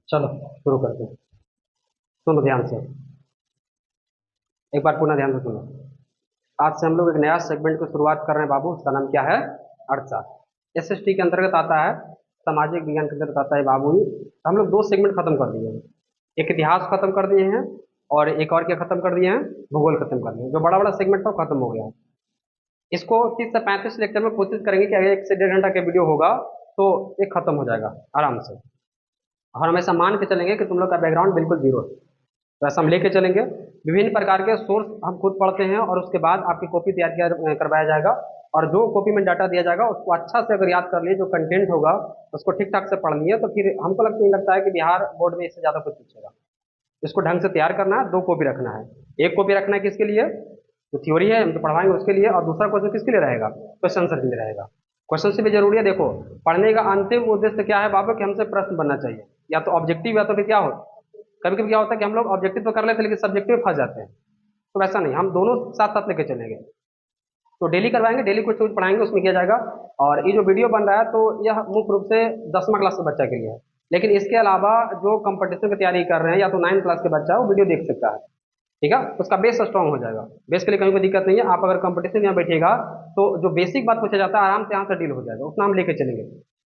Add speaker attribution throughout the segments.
Speaker 1: चलो शुरू करते हैं। सुनो ध्यान से, एक बार पुनः ध्यान से सुनो। आज से हम लोग एक नया सेगमेंट की शुरुआत कर रहे हैं बाबू। उसका नाम क्या है? अर्थशास्त्र। एसएसटी के अंतर्गत आता है, सामाजिक विज्ञान के अंतर्गत आता है बाबू। हम लोग दो सेगमेंट खत्म कर दिए हैं। एक इतिहास खत्म कर दिए हैं और एक और क्या खत्म कर दिए हैं? भूगोल खत्म कर दिए हैं। जो बड़ा बड़ा सेगमेंट था वो खत्म हो गया है। इसको 30 से 35 लेक्चर में कोशिश करेंगे कि अगर 1 से 1.5 घंटा का वीडियो होगा तो ये खत्म हो जाएगा आराम से। और हमेशा मान के चलेंगे कि तुम लोग का बैकग्राउंड बिल्कुल जीरो है। तो ऐसा हम लेके चलेंगे। विभिन्न प्रकार के सोर्स हम खुद पढ़ते हैं और उसके बाद आपकी कॉपी तैयार किया करवाया जाएगा। और जो कॉपी में डाटा दिया जाएगा उसको अच्छा से अगर याद कर लिए, जो कंटेंट होगा उसको ठीक ठाक से पढ़ लिए, तो फिर हमको नहीं लगता है कि बिहार बोर्ड में इससे ज़्यादा कुछ पूछेगा। इसको ढंग से तैयार करना है, 2 कॉपी रखना है। एक कॉपी रखना है किसके लिए? जो थ्योरी है हम तो पढ़वाएंगे उसके लिए, और दूसरा क्वेश्चन किसके लिए रहेगा? क्वेश्चन आंसर के लिए रहेगा। क्वेश्चन से भी जरूरी है। देखो, पढ़ने का अंतिम उद्देश्य क्या है बाबू? कि हमसे प्रश्न बनना चाहिए, या तो ऑब्जेक्टिव या तो फिर क्या हो। कभी कभी क्या होता है कि हम लोग ऑब्जेक्टिव तो कर लेते हैं लेकिन सब्जेक्टिव फंस जाते हैं। तो वैसा नहीं, हम दोनों साथ साथ लेके चलेंगे। तो डेली करवाएंगे, डेली कुछ कुछ पढ़ाएंगे, उसमें किया जाएगा। और ये जो वीडियो बन रहा है तो यह मुख्य रूप से 10वां क्लास के बच्चा के लिए है। लेकिन इसके अलावा जो कंपटीशन की तैयारी कर रहे हैं या तो 9 क्लास के बच्चा है वो वीडियो देख सकता है। ठीक है, उसका बेस स्ट्रांग हो जाएगा। बेस के लिए कहीं कोई दिक्कत नहीं है। आप अगर कंपटीशन यहाँ बैठिएगा तो जो बेसिक बात पूछा जाता है आराम से यहाँ से डील हो जाएगा, उतना हम लेके चलेंगे।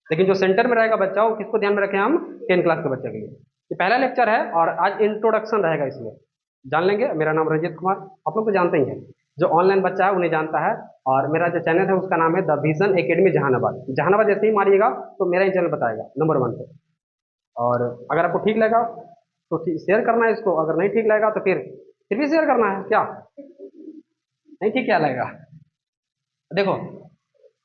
Speaker 1: लेकिन जो सेंटर में रहेगा बच्चा वो किसको ध्यान में रखें हम? 10 क्लास के बच्चे के लिए। ये पहला लेक्चर है और आज इंट्रोडक्शन रहेगा। इसमें जान लेंगे, मेरा नाम रंजीत कुमार, आप लोग तो जानते ही हैं। जो ऑनलाइन बच्चा है उन्हें जानता है। और मेरा जो चैनल है उसका नाम है the vision academy Jahanabad. Jahanabad जैसे ही मारिएगा तो मेरा ही चैनल बताएगा नंबर 1 पे। और अगर आपको ठीक लगा तो शेयर करना है इसको, अगर नहीं ठीक लगेगा तो फिर भी शेयर करना है क्या? नहीं ठीक क्या लगेगा? देखो,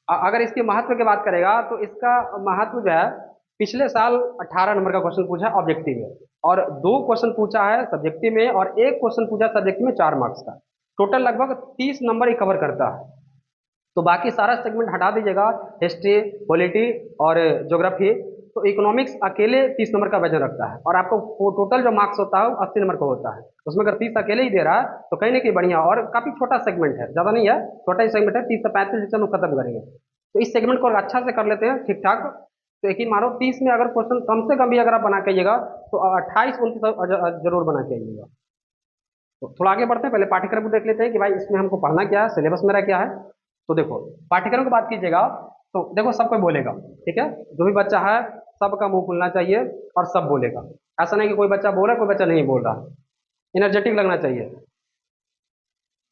Speaker 1: अगर इसके महत्व की बात करेगा तो इसका महत्व जो है, पिछले साल 18 नंबर का क्वेश्चन पूछा है ऑब्जेक्टिव में, और 2 क्वेश्चन पूछा है सब्जेक्टिव में, और एक क्वेश्चन पूछा सब्जेक्टिव में 4 मार्क्स का। टोटल लगभग 30 नंबर ही कवर करता है। तो बाकी सारा सेगमेंट हटा दीजिएगा, हिस्ट्री, पॉलिटी और ज्योग्राफी। तो इकोनॉमिक्स अकेले 30 नंबर का वजन रखता है, और आपको टोटल जो मार्क्स होता है वो 80 नंबर का होता है। उसमें अगर 30 अकेले ही दे रहा है तो कहीं ना कहीं बढ़िया। और काफी छोटा सेगमेंट है, ज्यादा नहीं है, छोटा ही सेगमेंट है। 30 से 35 जिससे हम खत्म करेंगे। तो इस सेगमेंट को अगर अच्छा से कर लेते हैं ठीक ठाक, तो यकीन मानो 30 में अगर क्वेश्चन कम से कम भी अगर आप बना के आइएगा तो 28 29 जरूर बना के आइएगा। तो थोड़ा आगे बढ़ते हैं, पहले पाठ्यक्रम को देख लेते हैं कि भाई इसमें हमको पढ़ना क्या है, सिलेबस मेरा क्या है। तो देखो, पाठ्यक्रम की बात कीजिएगा तो देखो सब कोई बोलेगा। ठीक है, जो भी बच्चा है सबका मुंह खुलना चाहिए और सब बोलेगा। ऐसा नहीं कि कोई बच्चा बोल रहा है कोई बच्चा नहीं बोल रहा। एनर्जेटिक लगना चाहिए।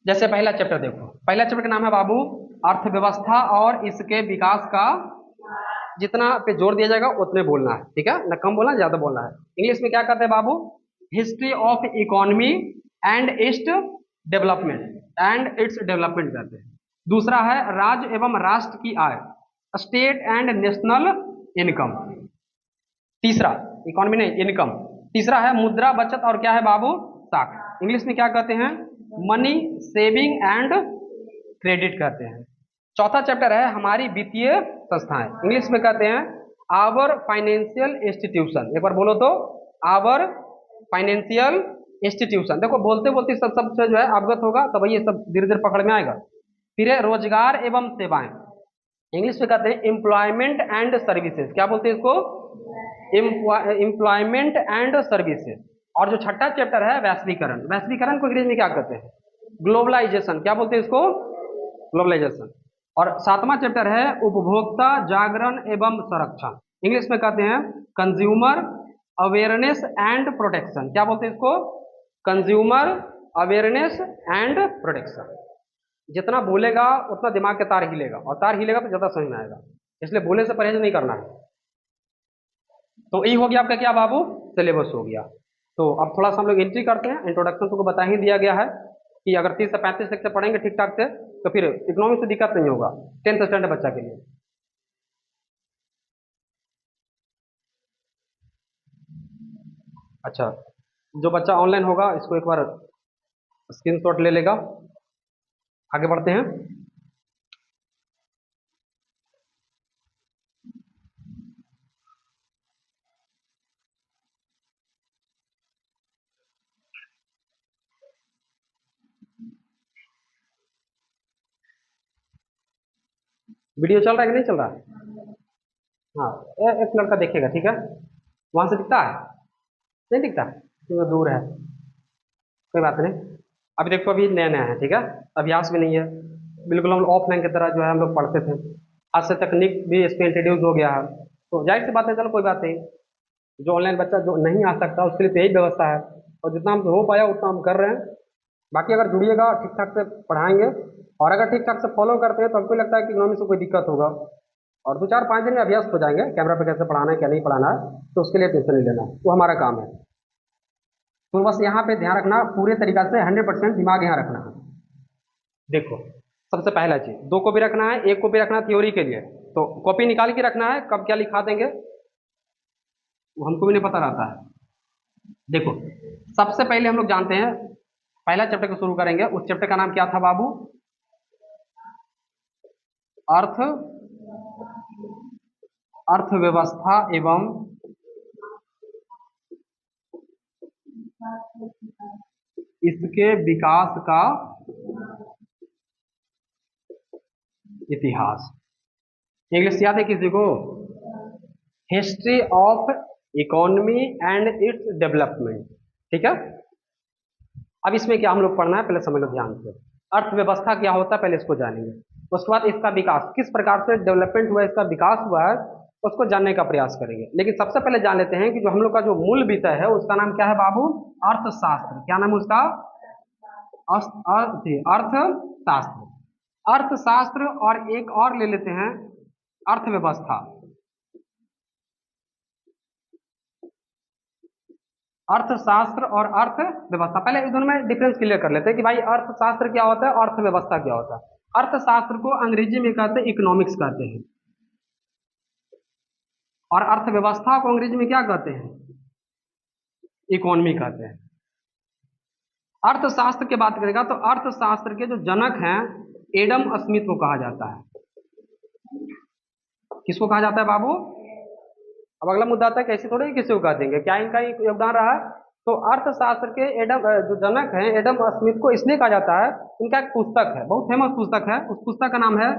Speaker 1: जैसे पहला चैप्टर देखो, पहला चैप्टर का नाम है बाबू अर्थव्यवस्था और इसके विकास का। जितना पे जोर दिया जाएगा उतने बोलना है, ठीक है ना, कम बोलना ज्यादा बोलना है। इंग्लिश में क्या कहते हैं बाबू? History of economy and its development कहते हैं। दूसरा है राज्य एवं राष्ट्र की आय, स्टेट एंड नेशनल इनकम। तीसरा, इकोनॉमी नहीं, इनकम। तीसरा है मुद्रा बचत और क्या है बाबू? साख। इंग्लिश में क्या कहते हैं? मनी सेविंग एंड क्रेडिट कहते हैं। चौथा चैप्टर है हमारी वित्तीय संस्थाएं। इंग्लिश में कहते हैं आवर फाइनेंशियल इंस्टीट्यूशन। एक बार बोलो तो, आवर फाइनेंशियल इंस्टीट्यूशन। देखो बोलते बोलते सब सबसे जो है अवगत होगा तब ये सब धीरे धीरे पकड़ में आएगा। फिर है रोजगार एवं सेवाएं। इंग्लिश में कहते हैं एम्प्लॉयमेंट एंड सर्विसेज। क्या बोलते हैं इसको? Employment and services. और जो छठा चैप्टर है वैश्वीकरण। वैश्वीकरण को अंग्रेजी में क्या कहते हैं? ग्लोबलाइजेशन। क्या बोलते हैं इसको? ग्लोबलाइजेशन। और सातवां चैप्टर है उपभोक्ता जागरण एवं संरक्षण। इंग्लिश में कहते हैं कंज्यूमर अवेयरनेस एंड प्रोटेक्शन। क्या बोलते हैं इसको? Consumer awareness and protection. जितना बोलेगा उतना दिमाग के तार हिलेगा, और तार हिलेगा तो ज्यादा समझ में आएगा। इसलिए बोले से परहेज नहीं करना है। तो ये हो गया आपका क्या बाबू? सिलेबस हो गया। तो अब थोड़ा सा हम लोग एंट्री करते हैं। इंट्रोडक्शन तो बता ही दिया गया है कि अगर 30 से 35 तक से पढ़ेंगे ठीक ठाक से तो फिर इकोनॉमिक्स से दिक्कत नहीं होगा 10th स्टैंडर्ड बच्चा के लिए। अच्छा, जो बच्चा ऑनलाइन होगा इसको एक बार स्क्रीनशॉट ले लेगा। आगे बढ़ते हैं। वीडियो चल रहा है कि नहीं चल रहा है? हाँ, एक लड़का देखेगा, ठीक है। वहां से दिखता है? नहीं दिखता क्योंकि वो दूर है। कोई बात नहीं। अभी देखो अभी नया नया है, ठीक है, अभ्यास भी नहीं है, बिल्कुल हम ऑफलाइन की तरह जो है हम लोग पढ़ते थे। आज से तकनीक भी इस पे इंट्रोड्यूस हो गया है, तो जाहिर सी बात है, चलो कोई बात नहीं। जो ऑनलाइन बच्चा जो नहीं आ सकता उसके लिए तो यही व्यवस्था है, और जितना हमसे हो पाया उतना हम कर रहे हैं। बाकी अगर जुड़िएगा ठीक ठाक से पढ़ाएंगे, और अगर ठीक ठाक से फॉलो करते हैं तो हमको लगता है कि इकोनॉमिक्स में कोई दिक्कत होगा, और 2 4 5 दिन में अभ्यस्त हो जाएंगे कैमरा पे कैसे पढ़ाना है क्या नहीं पढ़ाना है, तो उसके लिए टेंशन नहीं लेना, वो हमारा काम है। तो बस यहाँ पे ध्यान रखना पूरे तरीका से 100% दिमाग यहाँ रखना है। देखो, सबसे पहला चीज, 2 कॉपी रखना है, 1 कॉपी रखना है थ्योरी के लिए, तो कॉपी निकाल के रखना है, कब क्या लिखा देंगे वो हमको भी नहीं पता रहता है। देखो, सबसे पहले हम लोग जानते हैं, पहला चैप्टर को शुरू करेंगे, उस चैप्टर का नाम क्या था बाबू? अर्थ अर्थव्यवस्था एवं इसके विकास का इतिहास। इंग्लिश याद है किसी को? History of economy and its development. ठीक है, अब इसमें क्या हम लोग पढ़ना है, पहले समझ लो ध्यान से। अर्थव्यवस्था क्या होता है पहले इसको जानेंगे, उसके बाद इसका विकास किस प्रकार से डेवलपमेंट हुआ है, इसका विकास हुआ है, उसको जानने का प्रयास करेंगे। लेकिन सबसे पहले जान लेते हैं कि जो हम लोग का जो मूल विषय है उसका नाम क्या है बाबू? अर्थशास्त्र। क्या नाम है उसका? अर्थशास्त्र। अर्थशास्त्र, और एक और ले लेते हैं, अर्थव्यवस्था। अर्थशास्त्र और अर्थव्यवस्था, पहले इन दोनों में डिफरेंस क्लियर कर लेते हैं कि भाई अर्थशास्त्र क्या होता है, अर्थव्यवस्था क्या होता है। अर्थशास्त्र को अंग्रेजी में कहते हैं इकोनॉमिक्स कहते हैं, और अर्थव्यवस्था को अंग्रेजी में क्या कहते हैं? इकोनॉमी कहते हैं। अर्थशास्त्र की बात करेगा तो अर्थशास्त्र के जो जनक हैं एडम स्मिथ को कहा जाता है। किसको कहा जाता है बाबू? अब अगला मुद्दा आता है कैसे थोड़े ही किसी को कह देंगे, क्या इनका योगदान रहा है? तो अर्थशास्त्र के एडम जो जनक हैं एडम स्मिथ को इसलिए कहा जाता है, इनका एक पुस्तक है, बहुत फेमस पुस्तक है, उस पुस्तक का नाम है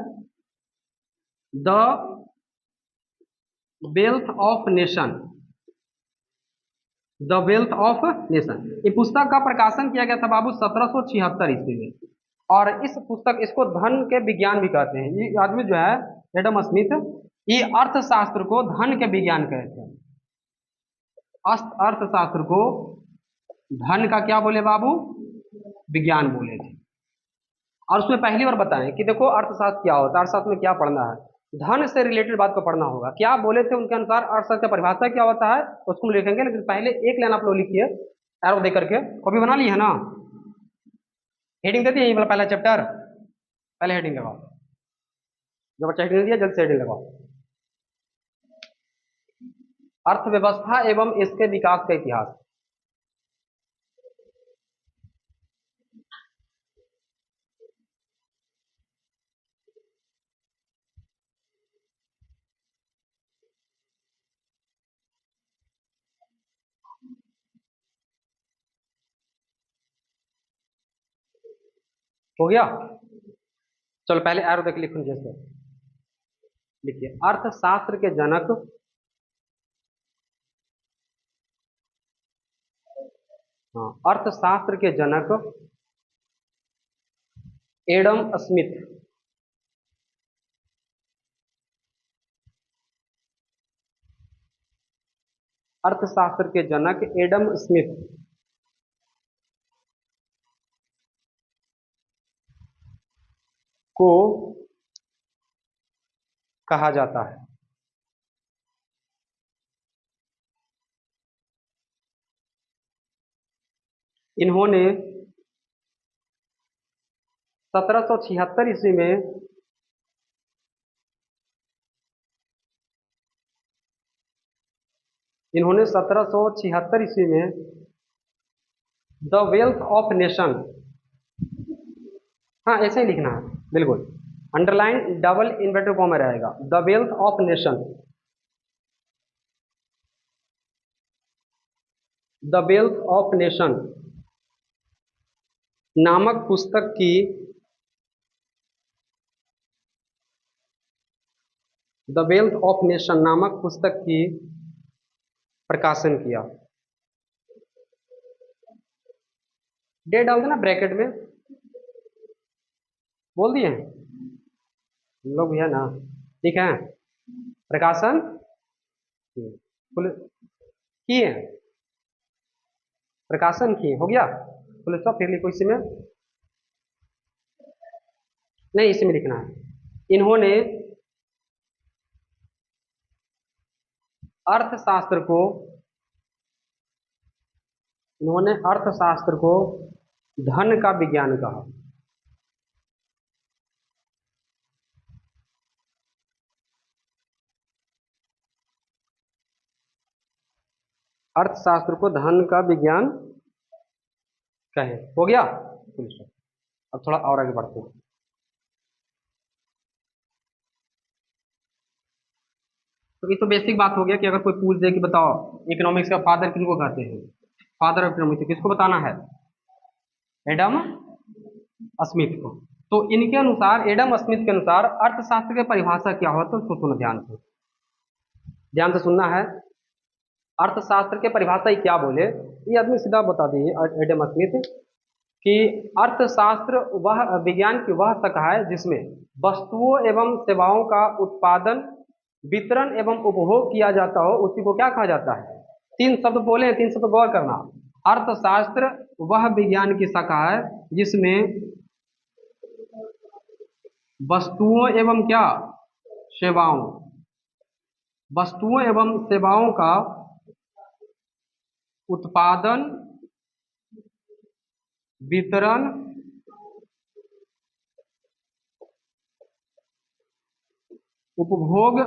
Speaker 1: the wealth of nation. The wealth of nation, ये पुस्तक का प्रकाशन किया गया था बाबू 1776 ईस्वी में, और इस पुस्तक, इसको धन के विज्ञान भी कहते हैं। ये आदमी जो है एडम स्मिथ, ये अर्थशास्त्र को धन के विज्ञान कहते हैं। अर्थशास्त्र को धन का क्या बोले बाबू? विज्ञान बोले थे। और उसमें पहली बार बताएं कि देखो अर्थशास्त्र क्या होता है, अर्थशास्त्र में क्या पढ़ना है, धन से रिलेटेड बात को पढ़ना होगा। क्या बोले थे उनके अनुसार अर्थशास्त्र की परिभाषा क्या होता है उसको लिखेंगे, लेकिन पहले एक लाइन आप लोग लिखिए एरो दे करके। कॉपी बना ली है ना? हेडिंग दे दी ये वाला पहला चैप्टर, पहले हेडिंग लगाओ। जो बच्चा हेडिंग दिया जल्द से हेडिंग लगाओ। अर्थव्यवस्था एवं इसके विकास का इतिहास। हो गया? चलो पहले एरो देख लिखो, जैसे लिखिए अर्थशास्त्र के जनक हाँ, अर्थशास्त्र के जनक एडम स्मिथ। अर्थशास्त्र के जनक एडम स्मिथ को कहा जाता है। इन्होंने 1776 ईस्वी में इन्होंने 1776 ईस्वी में द वेल्थ ऑफ नेशन, हाँ ऐसे ही लिखना है बिल्कुल, अंडरलाइन डबल इन्वर्टेड कॉमा रहेगा, the wealth of nation, the wealth of nation नामक पुस्तक की द वेल्थ ऑफ नेशन नामक पुस्तक की प्रकाशन किया। डेट डाल देना ब्रैकेट में, बोल दिए हैं हम लोग भैया ना, ठीक है। प्रकाशन किए, प्रकाशन किए, हो गया। फुल स्टॉप, फिर लिखो इसी में, नहीं इसी में लिखना है। अर्थशास्त्र को इन्होंने अर्थशास्त्र को धन का विज्ञान कहा। अर्थशास्त्र को धन का विज्ञान कहे, हो गया। अब थोड़ा और आगे बढ़ते हैं। तो ये तो बेसिक बात हो गया कि अगर कोई पूछ दे कि बताओ इकोनॉमिक्स का फादर किनको कहते हैं, फादर ऑफ इकोनॉमिक्स किसको बताना है, एडम स्मिथ को। तो इनके अनुसार, एडम स्मिथ के अनुसार अर्थशास्त्र की परिभाषा क्या होता है, उसको सुनो ध्यान से, ध्यान से सुनना है। अर्थशास्त्र के परिभाषा ही क्या बोले, ये आदमी सीधा बता दिए एडम स्मिथ कि अर्थशास्त्र वह विज्ञान की वह शाखा है जिसमें वस्तुओं एवं सेवाओं का उत्पादन, वितरण एवं उपभोग किया जाता हो, उसी को क्या कहा जाता है। तीन शब्द बोले हैं, तीन शब्द गौर करना। अर्थशास्त्र वह विज्ञान की शाखा है जिसमें वस्तुओं एवं क्या, सेवाओं, वस्तुओं एवं सेवाओं का उत्पादन, वितरण, उपभोग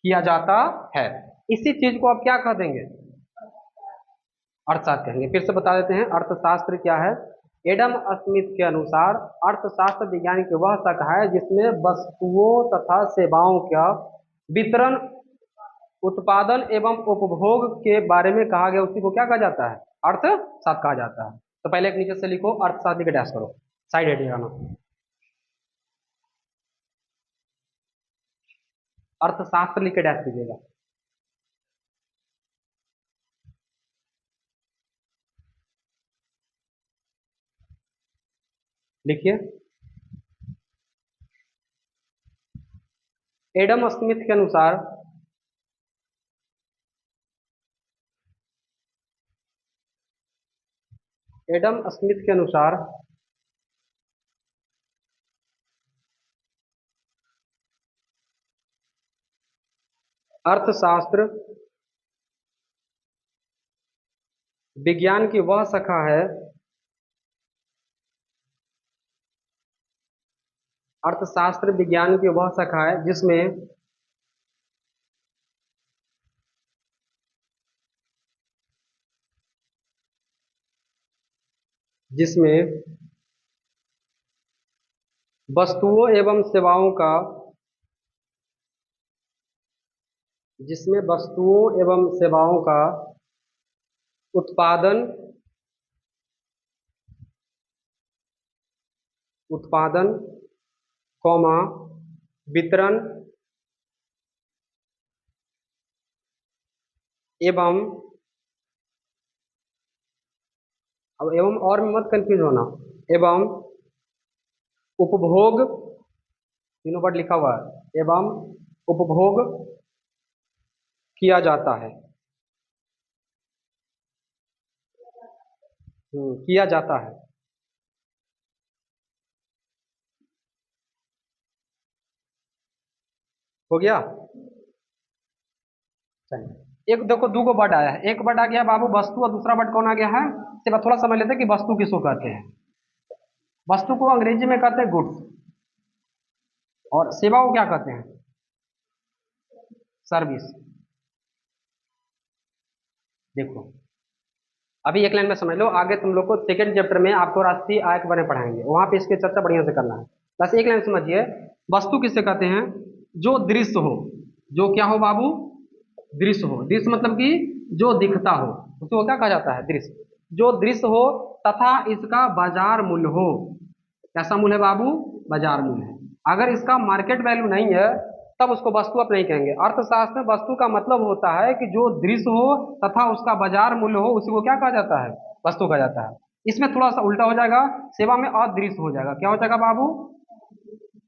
Speaker 1: किया जाता है। इसी चीज को आप क्या कह देंगे, अर्थशास्त्र कहेंगे। फिर से बता देते हैं अर्थशास्त्र क्या है। एडम स्मिथ के अनुसार अर्थशास्त्र विज्ञान की वह शाखा है जिसमें वस्तुओं तथा सेवाओं का वितरण, उत्पादन एवं उपभोग के बारे में कहा गया, उसी को क्या कहा जाता है, अर्थशास्त्र कहा जाता है। तो पहले एक नीचे से लिखो, अर्थशास्त्र के डैश करो, साइड हेडिंग लगाना, अर्थशास्त्र लिख के डैश कीजिएगा। लिखिए, एडम स्मिथ के अनुसार एडम स्मिथ के अनुसार अर्थशास्त्र विज्ञान की वह शाखा है, अर्थशास्त्र विज्ञान की वह शाखा है जिसमें जिसमें वस्तुओं एवं सेवाओं का, जिसमें वस्तुओं एवं सेवाओं का उत्पादन, उत्पादन, कौमा, वितरण एवं, अब एवं और में मत कंफ्यूज होना, एवं उपभोग, तीनों वर्ड लिखा हुआ है, एवं उपभोग किया जाता है, किया जाता है। हो गया। चलिए, एक देखो दो वर्ड आया है, एक वर्ड आ गया बाबू वस्तु, और दूसरा वर्ड कौन आ गया है, सिर्फ थोड़ा समझ लेते हैं कि वस्तु किसको कहते हैं। वस्तु को अंग्रेजी में कहते हैं गुड्स, और सेवा को क्या कहते हैं, सर्विस। देखो अभी एक लाइन में समझ लो, आगे तुम लोग को सेकंड चैप्टर में आपको राष्ट्रीय आय के बारे में पढ़ाएंगे, वहां पे इसकी चर्चा बढ़िया से करना है। बस एक लाइन समझिए, वस्तु किससे कहते हैं, जो दृश्य हो, जो क्या हो बाबू, दृश्य हो। दृश्य मतलब कि जो दिखता हो, उसको क्या कहा जाता है, दृश्य। जो दृश्य हो तथा इसका बाजार मूल्य हो। कैसा मूल्य है बाबू, बाजार मूल्य है। अगर इसका मार्केट वैल्यू नहीं है तब उसको वस्तु आप नहीं कहेंगे। अर्थशास्त्र में वस्तु का मतलब होता है कि जो दृश्य हो तथा उसका बाजार मूल्य हो, उसी को क्या कहा जाता है? वस्तु कहा जाता है। इसमें थोड़ा सा उल्टा हो जाएगा, सेवा में अदृश्य हो जाएगा। क्या हो जाएगा बाबू?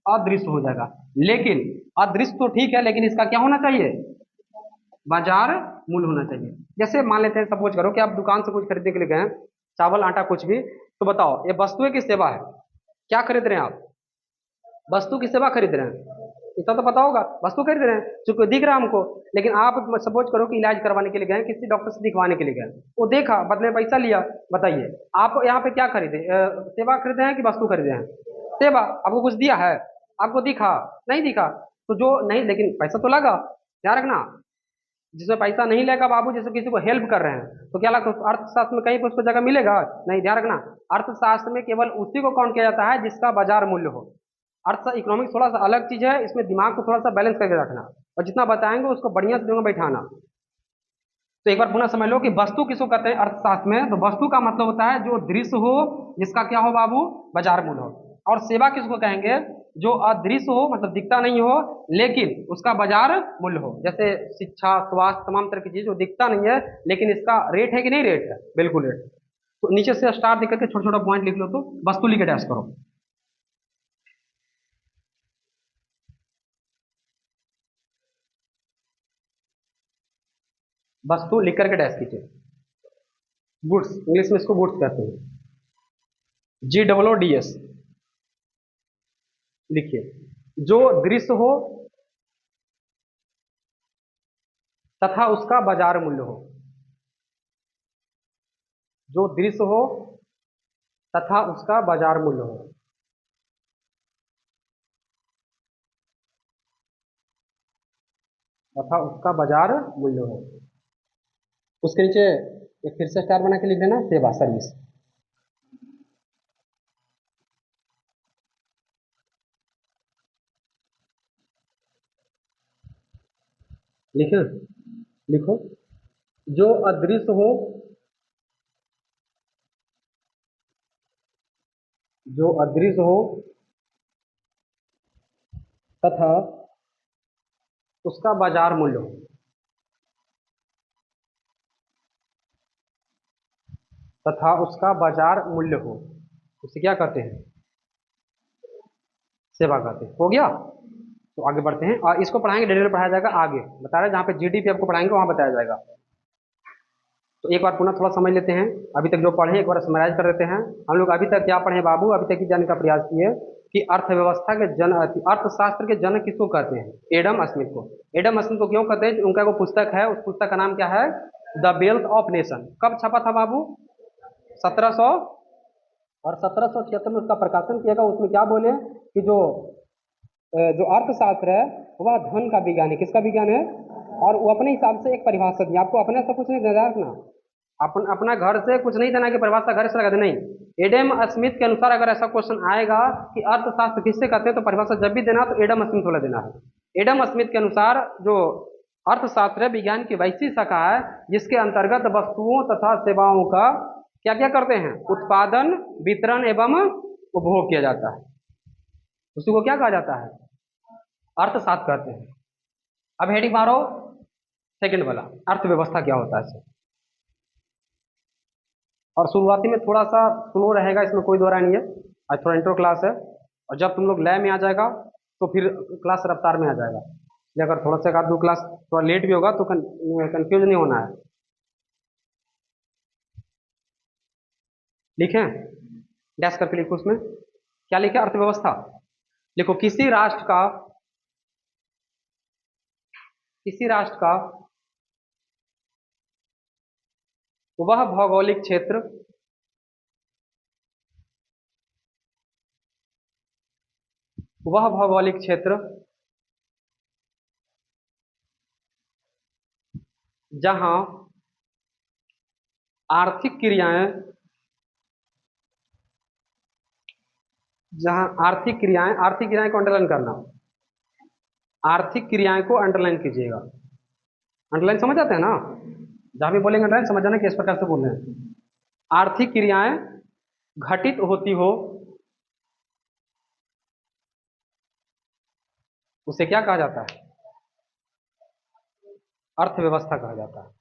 Speaker 1: अदृश्य हो जाएगा। लेकिन अदृश्य तो ठीक है, लेकिन इसका क्या होना चाहिए? बाजार मूल्य होना चाहिए। जैसे मान लेते हैं, सपोज करो कि आप दुकान से कुछ खरीदने के लिए गए, चावल आटा कुछ भी, तो बताओ ये वस्तु है कि सेवा है? क्या खरीद रहे हैं आप? वस्तु की सेवा खरीद रहे हैं? इतना तो पता होगा, वस्तु खरीद रहे हैं चूंकि दिख रहा है हमको। लेकिन आप सपोज करो कि इलाज करवाने के लिए गए, किसी डॉक्टर से दिखवाने के लिए गए, वो देखा, बदले में पैसा लिया। बताइए आप यहाँ पे क्या खरीदे? सेवा खरीदे हैं कि वस्तु खरीदे हैं? सेवा। आपको कुछ दिया है? आपको दिखा? नहीं दिखा। तो जो नहीं, लेकिन पैसा तो लगा। ध्यान रखना, जिसमें पैसा नहीं लेगा बाबू, जैसे किसी को हेल्प कर रहे हैं, तो क्या लगता है अर्थशास्त्र में कहीं पर उसको जगह मिलेगा? नहीं। ध्यान रखना, अर्थशास्त्र में केवल उसी को काउंट किया जाता है जिसका बाजार मूल्य हो। अर्थ इकोनॉमिक्स थोड़ा सा अलग चीज है, इसमें दिमाग को थोड़ा सा बैलेंस करके रखना, और जितना बताएंगे उसको बढ़िया से जगह बैठाना। तो एक बार पुनः समझ लो कि वस्तु किसको कहते हैं अर्थशास्त्र में? तो वस्तु का मतलब होता है जो दृश्य हो, जिसका क्या हो बाबू? बाजार मूल्य हो। और सेवा किसको कहेंगे? जो अदृश्य हो, मतलब दिखता नहीं हो, लेकिन उसका बाजार मूल्य हो। जैसे शिक्षा, स्वास्थ्य, तमाम तरह की चीज जो दिखता नहीं है, लेकिन इसका रेट है कि नहीं? रेट है, बिल्कुल रेट। तो नीचे से स्टार देख करके छोटा छोटा पॉइंट लिख लो, तो वस्तु लिख के डैश करो। वस्तु लिख करके डैश कीजिए। गुड्स, इंग्लिश में इसको गुड्स कहते हैं। GOODS लिखिए। जो दृश्य हो तथा उसका बाजार मूल्य हो। जो दृश्य हो तथा उसका बाजार मूल्य हो। तथा उसका बाजार मूल्य हो। उसके नीचे एक फिर से स्टार बना के लिख देना, सेवा, सर्विस। लिखे? लिखो। जो अदृश्य हो, जो अदृश्य हो तथा उसका बाजार मूल्य हो। तथा उसका बाजार मूल्य हो, उसे क्या कहते हैं? सेवा कहते हैं। हो गया? तो आगे बढ़ते हैं, और इसको पढ़ाएंगे, डिटेल पढ़ाया जाएगा आगे। बता रहे जहाँ पे GDP आपको पढ़ाएंगे वहां बताया जाएगा। तो एक बार पुनः थोड़ा समझ लेते हैं, अभी तक जो पढ़े एक बार समराइज कर देते हैं। हम लोग अभी तक क्या पढ़े बाबू? अभी तक ही जानने का प्रयास किए कि अर्थव्यवस्था के अर्थशास्त्र के जनक किसको कहते हैं? एडम स्मिथ को। एडम स्मिथ को क्यों कहते हैं? उनका वो पुस्तक है, उस पुस्तक का नाम क्या है? The wealth of nation. कब छपा था बाबू? 1700, और 1776 में उसका प्रकाशन किया गया। उसमें क्या बोले कि जो अर्थशास्त्र है वह धन का विज्ञान है। किसका विज्ञान है? और वो अपने हिसाब से एक परिभाषा दी। आपको अपने से कुछ नहीं देना रखना, अपना घर से कुछ नहीं देना कि परिभाषा घर से लगा दे, नहीं। एडम स्मिथ के अनुसार अगर ऐसा क्वेश्चन आएगा कि अर्थशास्त्र किससे कहते हैं, तो परिभाषा जब भी देना तो एडम स्मिथ वाला देना है। एडम स्मिथ के अनुसार जो अर्थशास्त्र है विज्ञान की वैसी शाखा है जिसके अंतर्गत वस्तुओं तथा सेवाओं का क्या क्या करते हैं? उत्पादन, वितरण एवं उपभोग किया जाता है। उसी को क्या कहा जाता है? अर्थशास्त्र कहते हैं। अब हेडिंग मारो सेकंड वाला, अर्थव्यवस्था क्या होता है। और शुरुआती में थोड़ा सा स्लो रहेगा, इसमें कोई दो राय नहीं है। आज थोड़ा इंट्रो क्लास है, और जब तुम लोग लय में आ जाएगा तो फिर क्लास रफ्तार में आ जाएगा। ये अगर थोड़ा सा एक दो क्लास थोड़ा लेट भी होगा तो कंफ्यूज नहीं होना है। लिखें? डैश करके लिखो। उसमें क्या लिखे? अर्थव्यवस्था। लिखो, किसी राष्ट्र का वह भौगोलिक क्षेत्र वह भौगोलिक क्षेत्र जहां आर्थिक क्रियाएं आर्थिक क्रियाएं को अंडरलाइन करना। आर्थिक क्रियाएं को अंडरलाइन कीजिएगा। अंडरलाइन समझ आते हैं ना? जहां भी बोलेंगे अंडरलाइन समझ जाना कि इस प्रकार से बोल रहे हैं। आर्थिक क्रियाएं घटित होती हो उसे क्या कहा जाता है? अर्थव्यवस्था कहा जाता है।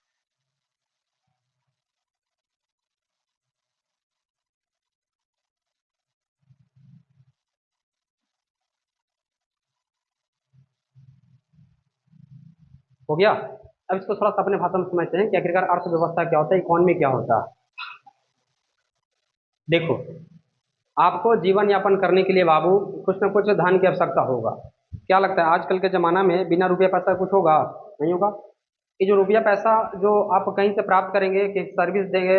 Speaker 1: हो गया। अब इसको थोड़ा सा अपने भाषा में समझते हैं कि आखिरकार अर्थव्यवस्था क्या होता है, इकोनॉमी क्या होता है। देखो, आपको जीवन यापन करने के लिए बाबू कुछ ना कुछ धन की आवश्यकता होगा। क्या लगता है आजकल के जमाना में बिना रुपया पैसा कुछ होगा? नहीं होगा। ये जो रुपया पैसा जो आप कहीं से प्राप्त करेंगे, कि सर्विस देंगे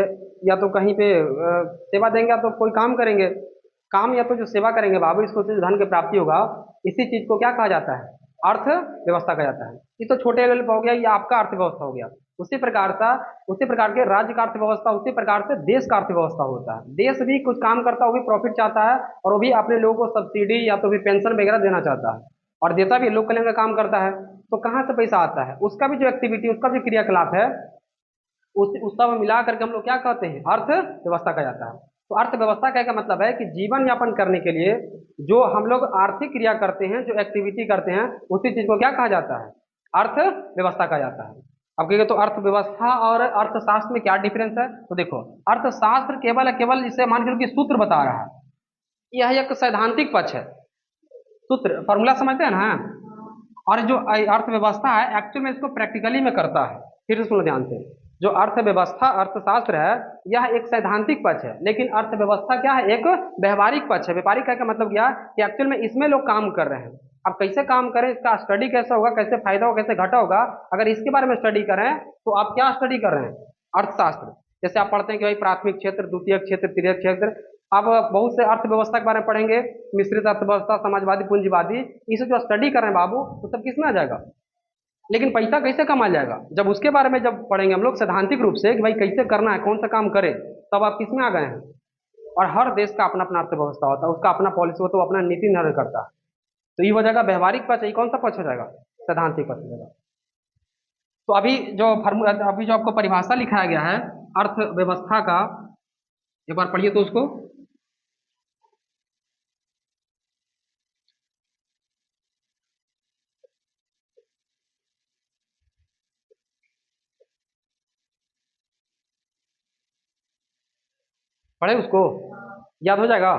Speaker 1: या तो कहीं पे सेवा देंगे या तो कोई काम करेंगे, काम या तो जो सेवा करेंगे बाबू, इसको से जो धन की प्राप्ति होगा, इसी चीज को क्या कहा जाता है? अर्थव्यवस्था कहा जाता है। ये तो छोटे लेवल पर हो गया, ये आपका अर्थव्यवस्था हो गया। उसी प्रकार सा उसी प्रकार के राज्य का अर्थव्यवस्था, उसी प्रकार से देश का अर्थव्यवस्था होता है। देश भी कुछ काम करता है, वो भी प्रॉफिट चाहता है, और वो भी अपने लोगों को सब्सिडी या तो फिर पेंशन वगैरह देना चाहता है, और देता भी लोक कल्याण का काम करता है। तो कहाँ से पैसा आता है? उसका भी जो एक्टिविटी, उसका भी क्रियाकलाप है, उस सब मिला करके हम लोग क्या कहते हैं? अर्थव्यवस्था कहा जाता है। तो अर्थव्यवस्था का मतलब है कि जीवन यापन करने के लिए जो हम लोग आर्थिक क्रिया करते हैं, जो एक्टिविटी करते हैं, उसी चीज को क्या कहा जाता है? अर्थव्यवस्था कहा जाता है। अब कहिए तो अर्थव्यवस्था और अर्थशास्त्र में क्या डिफरेंस है? तो देखो, अर्थशास्त्र केवल केवल जिसे मान के चलो कि सूत्र बता रहा है, यह एक सैद्धांतिक पक्ष है। सूत्र फॉर्मूला समझते हैं ना। और जो अर्थव्यवस्था है, एक्चुअल में इसको प्रैक्टिकली में करता है। फिर से सुनो ध्यान से। जो अर्थव्यवस्था अर्थशास्त्र है, यह एक सैद्धांतिक पक्ष है, लेकिन अर्थव्यवस्था क्या है? एक व्यवहारिक पक्ष है। व्यापारिक का मतलब क्या? कि एक्चुअल में इसमें लोग काम कर रहे हैं। अब कैसे काम करें, इसका स्टडी कैसे होगा, कैसे फायदा होगा, कैसे घाटा होगा, अगर इसके बारे में स्टडी करें तो आप क्या स्टडी कर रहे हैं? अर्थशास्त्र। जैसे आप पढ़ते हैं कि भाई प्राथमिक क्षेत्र, द्वितीय क्षेत्र, तृतीय क्षेत्र। आप बहुत से अर्थव्यवस्था के बारे में पढ़ेंगे, मिश्रित अर्थव्यवस्था, समाजवादी, पूंजीवादी। इसे जो स्टडी कर रहे हैं बाबू, तो सब किसमें आ जाएगा? लेकिन पैसा कैसे कमाया जाएगा, जब उसके बारे में जब पढ़ेंगे हम लोग सैद्धांतिक रूप से कि भाई कैसे करना है, कौन सा काम करे, तब आप किसमें आ गए हैं? और हर देश का अपना अपना अर्थव्यवस्था होता है, उसका अपना पॉलिसी होता है, वो अपना नीति निर्धारण करता है। तो ये हो जाएगा व्यवहारिक पक्ष। ये कौन सा पक्ष हो जाएगा? सैद्धांतिक पक्ष हो जाएगा। तो अभी जो आपको परिभाषा लिखाया गया है अर्थव्यवस्था का, एक बार पढ़िए तो उसको। पढ़े उसको, याद हो जाएगा।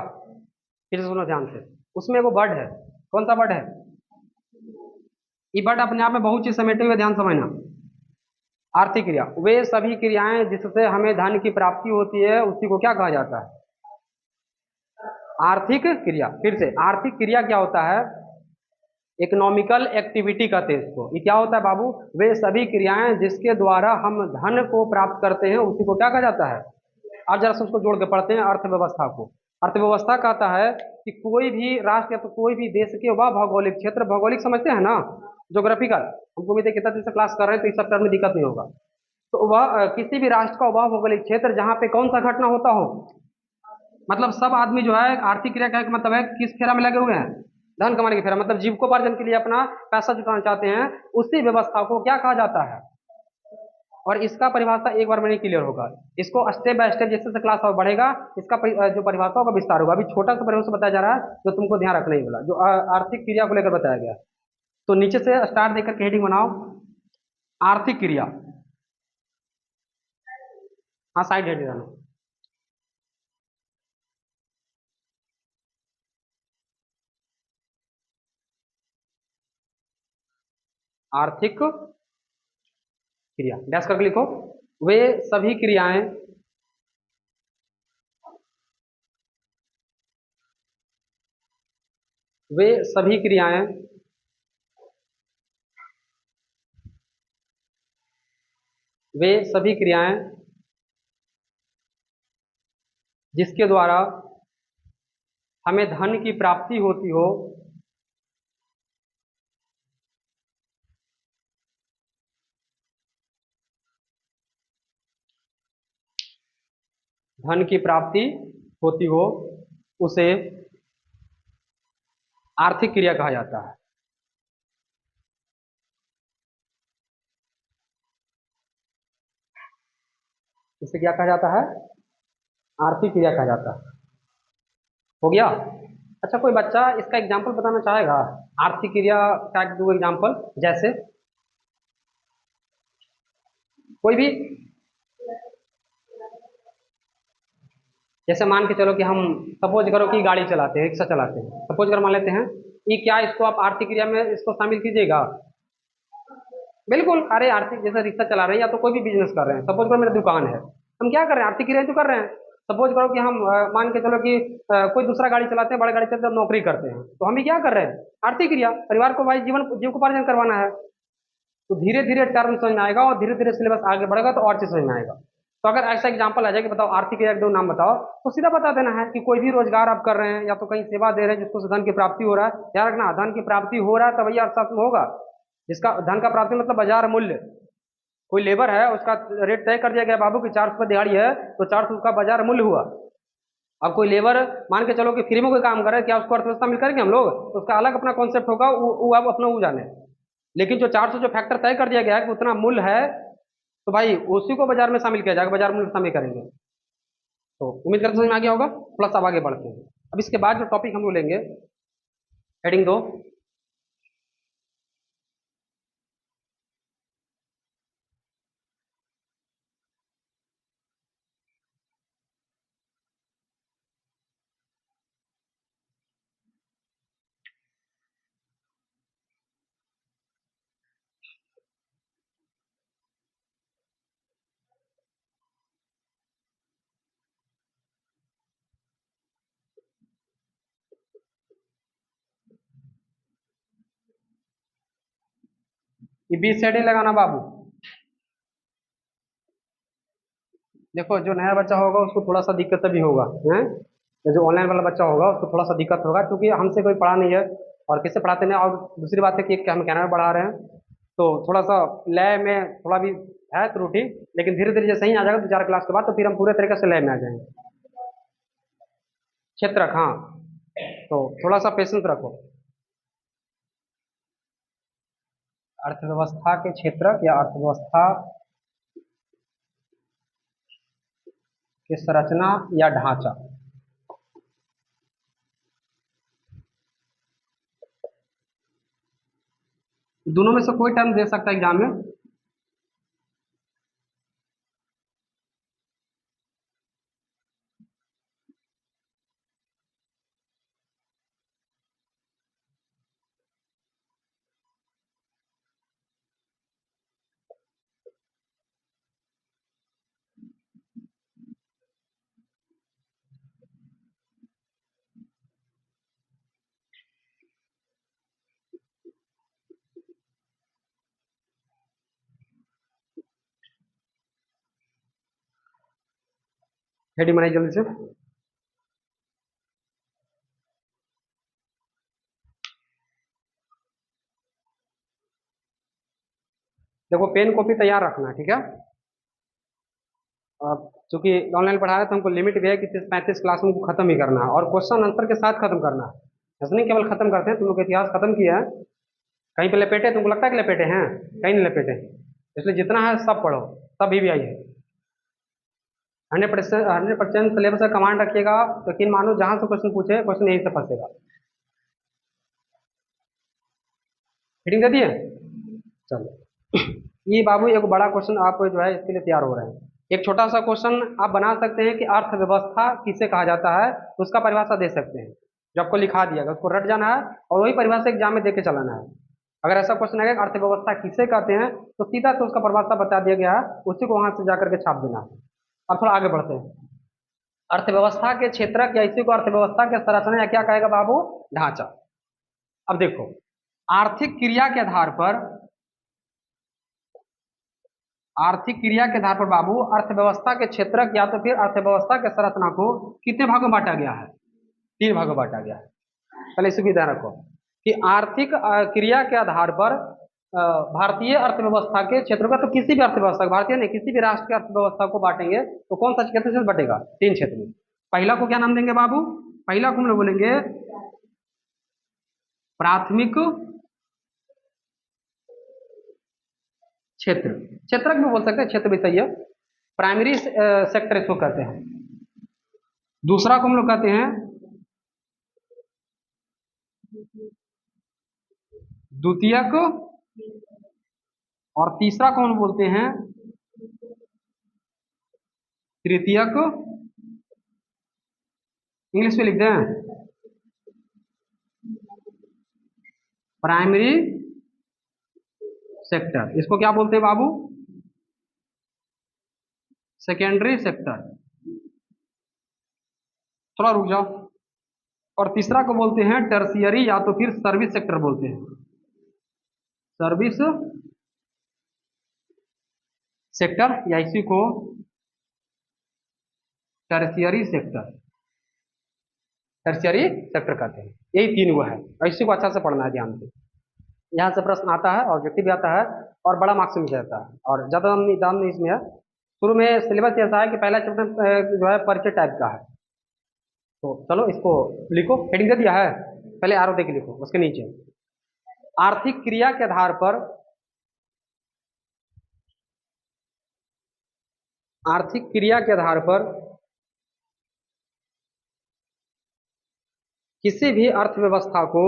Speaker 1: फिर से सुनो ध्यान से। उसमें वो वर्ड है, कौन सा वर्ड है? ये वर्ड अपने आप में बहुत चीज समेटे हुए, ध्यान समझना। आर्थिक क्रिया, वे सभी क्रियाएं जिससे हमें धन की प्राप्ति होती है, उसी को क्या कहा जाता है? आर्थिक क्रिया। फिर से, आर्थिक क्रिया क्या होता है? इकोनॉमिकल एक्टिविटी कहते हैं इसको। ये क्या होता है बाबू? वे सभी क्रियाएं जिसके द्वारा हम धन को प्राप्त करते हैं, उसी को क्या कहा जाता है? आप जरा से उसको जोड़ के पढ़ते हैं अर्थव्यवस्था को। अर्थव्यवस्था कहता है कि कोई भी राष्ट्र या तो कोई भी देश के वह भौगोलिक क्षेत्र, भौगोलिक समझते हैं ना, ज्योग्राफिकल। हमको उम्मीद है कितना दिन से क्लास कर रहे हैं, तो इस सब टर्म में दिक्कत नहीं होगा। तो वह किसी भी राष्ट्र का वह भौगोलिक क्षेत्र जहाँ पे कौन सा घटना होता हो, मतलब सब आदमी जो है आर्थिक क्रिया का मतलब है किस फेरा में लगे हुए हैं? धन कमाने की फेरा, मतलब जीविकोपार्जन के लिए अपना पैसा जुटाना चाहते हैं, उसी व्यवस्था को क्या कहा जाता है? और इसका परिभाषा एक बार में नहीं क्लियर होगा, इसको स्टेप बाय स्टेप जैसे जैसे क्लास और बढ़ेगा, इसका जो परिभाषा होगा विस्तार होगा। अभी छोटा सा परिभाषा बताया जा रहा है जो तुमको ध्यान रखना ही होगा, जो आर्थिक क्रिया को लेकर बताया गया है। तो नीचे से स्टार्ट देकर के हेडिंग बनाओ, आर्थिक क्रिया। हाँ, साइड हेडिंग डालो। आर्थिक क्रिया डैश करके लिखो। वे सभी क्रियाएं वे सभी क्रियाएं वे सभी क्रियाएं जिसके द्वारा हमें धन की प्राप्ति होती हो, धन की प्राप्ति होती हो, उसे आर्थिक क्रिया कहा जाता है। इसे क्या कहा जाता है? आर्थिक क्रिया कहा जाता है। हो गया। अच्छा, कोई बच्चा इसका एग्जाम्पल बताना चाहेगा? आर्थिक क्रिया का दो एग्जाम्पल, जैसे कोई भी, जैसे मान के चलो कि हम सपोज करो कि गाड़ी चलाते हैं, रिक्शा चलाते हैं, सपोज कर मान लेते हैं, ये क्या इसको आप आर्थिक क्रिया में इसको शामिल कीजिएगा? बिल्कुल। अरे आर्थिक, जैसे रिक्शा चला रहे हैं या तो कोई भी बिजनेस कर रहे हैं, सपोज करो मेरी दुकान है, हम क्या कर रहे हैं? आर्थिक क्रिया तो कर रहे हैं। सपोज करो कि हम मान के चलो कि कोई दूसरा गाड़ी चलाते हैं, बड़ा गाड़ी चलाते हैं, नौकरी करते हैं, तो हम भी क्या कर रहे हैं? आर्थिक क्रिया, परिवार को भाई जीवन जीविकोपार्जन करवाना है। तो धीरे धीरे टर्म समझ में आएगा और धीरे धीरे सिलेबस आगे बढ़ेगा तो और चीज समझ में आएगा। तो अगर ऐसा एग्जांपल आ जाए कि बताओ आर्थिक क्रिया के दो नाम बताओ, तो सीधा बता देना है कि कोई भी रोजगार आप कर रहे हैं या तो कहीं सेवा दे रहे हैं जिसको से धन की प्राप्ति हो रहा है। ध्यान रखना, धन की प्राप्ति हो रहा है तभी अर्थशास्त्र में होगा। जिसका धन का प्राप्ति मतलब बाजार मूल्य। कोई लेबर है, उसका रेट तय कर दिया गया बाबू की 400 रुपये दिहाड़ी है, तो 400 का बाजार मूल्य हुआ। अब कोई लेबर मान के चलो कि फ्री में कोई काम करे, क्या उसको अर्थव्यवस्था मिल करेंगे हम लोग? तो उसका अलग अपना कॉन्सेप्ट होगा, वो आप अपना वो जाने। लेकिन जो 400 जो फैक्टर तय कर दिया गया है कि उतना मूल्य है, तो भाई उसी को बाजार में शामिल किया जाएगा, बाजार मूल्य शामिल करेंगे। तो उम्मीद करते समझ में आ गया होगा। प्लस अब आगे बढ़ते हैं। अब इसके बाद जो टॉपिक हम लोग लेंगे, हेडिंग 2, ये बीच हेडिंग लगाना बाबू। देखो, जो नया बच्चा होगा उसको थोड़ा सा दिक्कत भी होगा है। जो ऑनलाइन वाला बच्चा होगा उसको थोड़ा सा दिक्कत होगा, क्योंकि हमसे कोई पढ़ा नहीं है और किससे पढ़ाते नहीं। और दूसरी बात है कि हम कैनडा में पढ़ा रहे हैं, तो थोड़ा सा लय में थोड़ा भी है त्रुटि। लेकिन धीरे धीरे जैसे ही आ जाएगा 2-4 क्लास के बाद, तो फिर हम पूरे तरीके से लय में आ जाएंगे। क्षेत्रक, हाँ। तो थोड़ा सा पेशेंस रखो। अर्थव्यवस्था के क्षेत्रक या अर्थव्यवस्था की संरचना या ढांचा, दोनों में से कोई टर्म दे सकता है एग्जाम में। हेडिंग बनाइए जल्दी से। देखो, पेन कॉपी तैयार रखना, ठीक है। अब चूंकि ऑनलाइन पढ़ा रहे तो हमको लिमिट भी है कि 35 क्लासों को खत्म ही करना है, और क्वेश्चन आंसर के साथ खत्म करना है। ऐसा नहीं केवल खत्म करते हैं, तुम लोग इतिहास खत्म किया है, कहीं पे लपेटे, तुमको लगता है कि लपेटे हैं? कहीं नहीं लपेटे। इसलिए जितना है सब पढ़ो, सब भी आई है। 100% सिलेबस का कमांड रखिएगा, तो यकीन मानो जहां से क्वेश्चन पूछे, क्वेश्चन यहीं से फंसेगा। फिटिंग दे दिए? चलो, ये बाबू एक बड़ा क्वेश्चन आप जो है इसके लिए तैयार हो रहे हैं। एक छोटा सा क्वेश्चन आप बना सकते हैं कि अर्थव्यवस्था किसे कहा जाता है, उसका परिभाषा दे सकते हैं। जो आपको लिखा दिया गया उसको रट जाना है और वही परिभाषा एग्जाम में देके चलाना है। अगर ऐसा क्वेश्चन आएगा अर्थव्यवस्था किसे कहते हैं, तो सीधा तो उसका परिभाषा बता दिया गया है, उसी को वहां से जाकर के छाप देना है। अब थोड़ा आगे बढ़ते हैं। अर्थव्यवस्था के क्षेत्रक या इसी को अर्थव्यवस्था के संरचना या क्या कहेगा बाबू? ढांचा। अब देखो, आर्थिक क्रिया के आधार पर, आर्थिक क्रिया के आधार पर बाबू अर्थव्यवस्था के क्षेत्रक या तो फिर अर्थव्यवस्था के संरचना को कितने भागों में बांटा गया है? 3 भागों में बांटा गया है। पहले इसे भी ध्यान रखो कि आर्थिक क्रिया के आधार पर भारतीय अर्थव्यवस्था के क्षेत्रों का, तो किसी भी अर्थव्यवस्था, भारतीय नहीं किसी भी राष्ट्र की अर्थव्यवस्था को बांटेंगे तो कौन सा क्षेत्र से बटेगा? 3 क्षेत्र में। पहला को क्या नाम देंगे बाबू? पहला को हम लोग बोलेंगे प्राथमिक क्षेत्र, क्षेत्रक भी बोल सकते हैं, क्षेत्र भी सही है। प्राइमरी सेक्टर इसको कहते हैं। दूसरा को हम लोग कहते हैं द्वितीयक और तीसरा कौन बोलते हैं? तृतीयक। इंग्लिश में लिख दें, प्राइमरी सेक्टर। इसको क्या बोलते हैं बाबू? Secondary sector. थोड़ा रुक जाओ। और तीसरा को बोलते हैं टर्शियरी या तो फिर सर्विस सेक्टर बोलते हैं, सर्विस सेक्टर, या इसी को टर्शियरी सेक्टर, टर्शियरी सेक्टर कहते हैं। यही तीन वो है, और इसी को अच्छा से पढ़ना है ध्यान से। यहाँ से प्रश्न आता है, ऑब्जेक्टिव भी आता है, और बड़ा मार्क्स मिल जाता है, और ज़्यादा दाम नहीं इसमें है। शुरू में सिलेबस ऐसा है कि पहला चैप्टर जो है परिचय टाइप का है। तो चलो इसको लिखो, हेडिंग दे दिया है, पहले आरो देख लिखो उसके नीचे। आर्थिक क्रिया के आधार पर, आर्थिक क्रिया के आधार पर किसी भी अर्थव्यवस्था को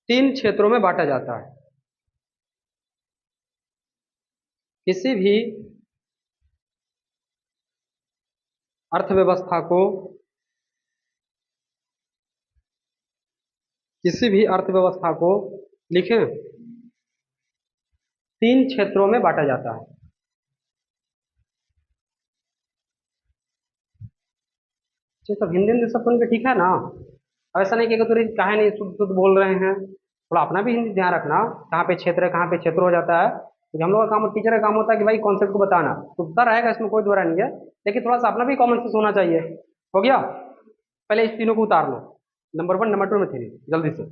Speaker 1: तीन क्षेत्रों में बांटा जाता है। किसी भी अर्थव्यवस्था को, किसी भी अर्थव्यवस्था को लिखें, तीन क्षेत्रों में बांटा जाता है। सब हिंदी में सब सुन के ठीक है ना? ऐसा नहीं कि अगर तुम कहे नहीं शुद्ध शुद्ध बोल रहे हैं, थोड़ा अपना भी हिंदी ध्यान रखना, कहाँ पे क्षेत्र है कहाँ पे क्षेत्र हो जाता है। क्योंकि हम लोग का काम, टीचर का काम होता है कि भाई कॉन्सेप्ट को बताना, शुद्धता रहेगा इसमें कोई दोहरा नहीं है, लेकिन थोड़ा सा अपना भी कॉमन सेंस होना चाहिए। हो गया? पहले इस तीनों को उतार लो, नंबर 1, नंबर 2, नंबर 3, जल्दी से।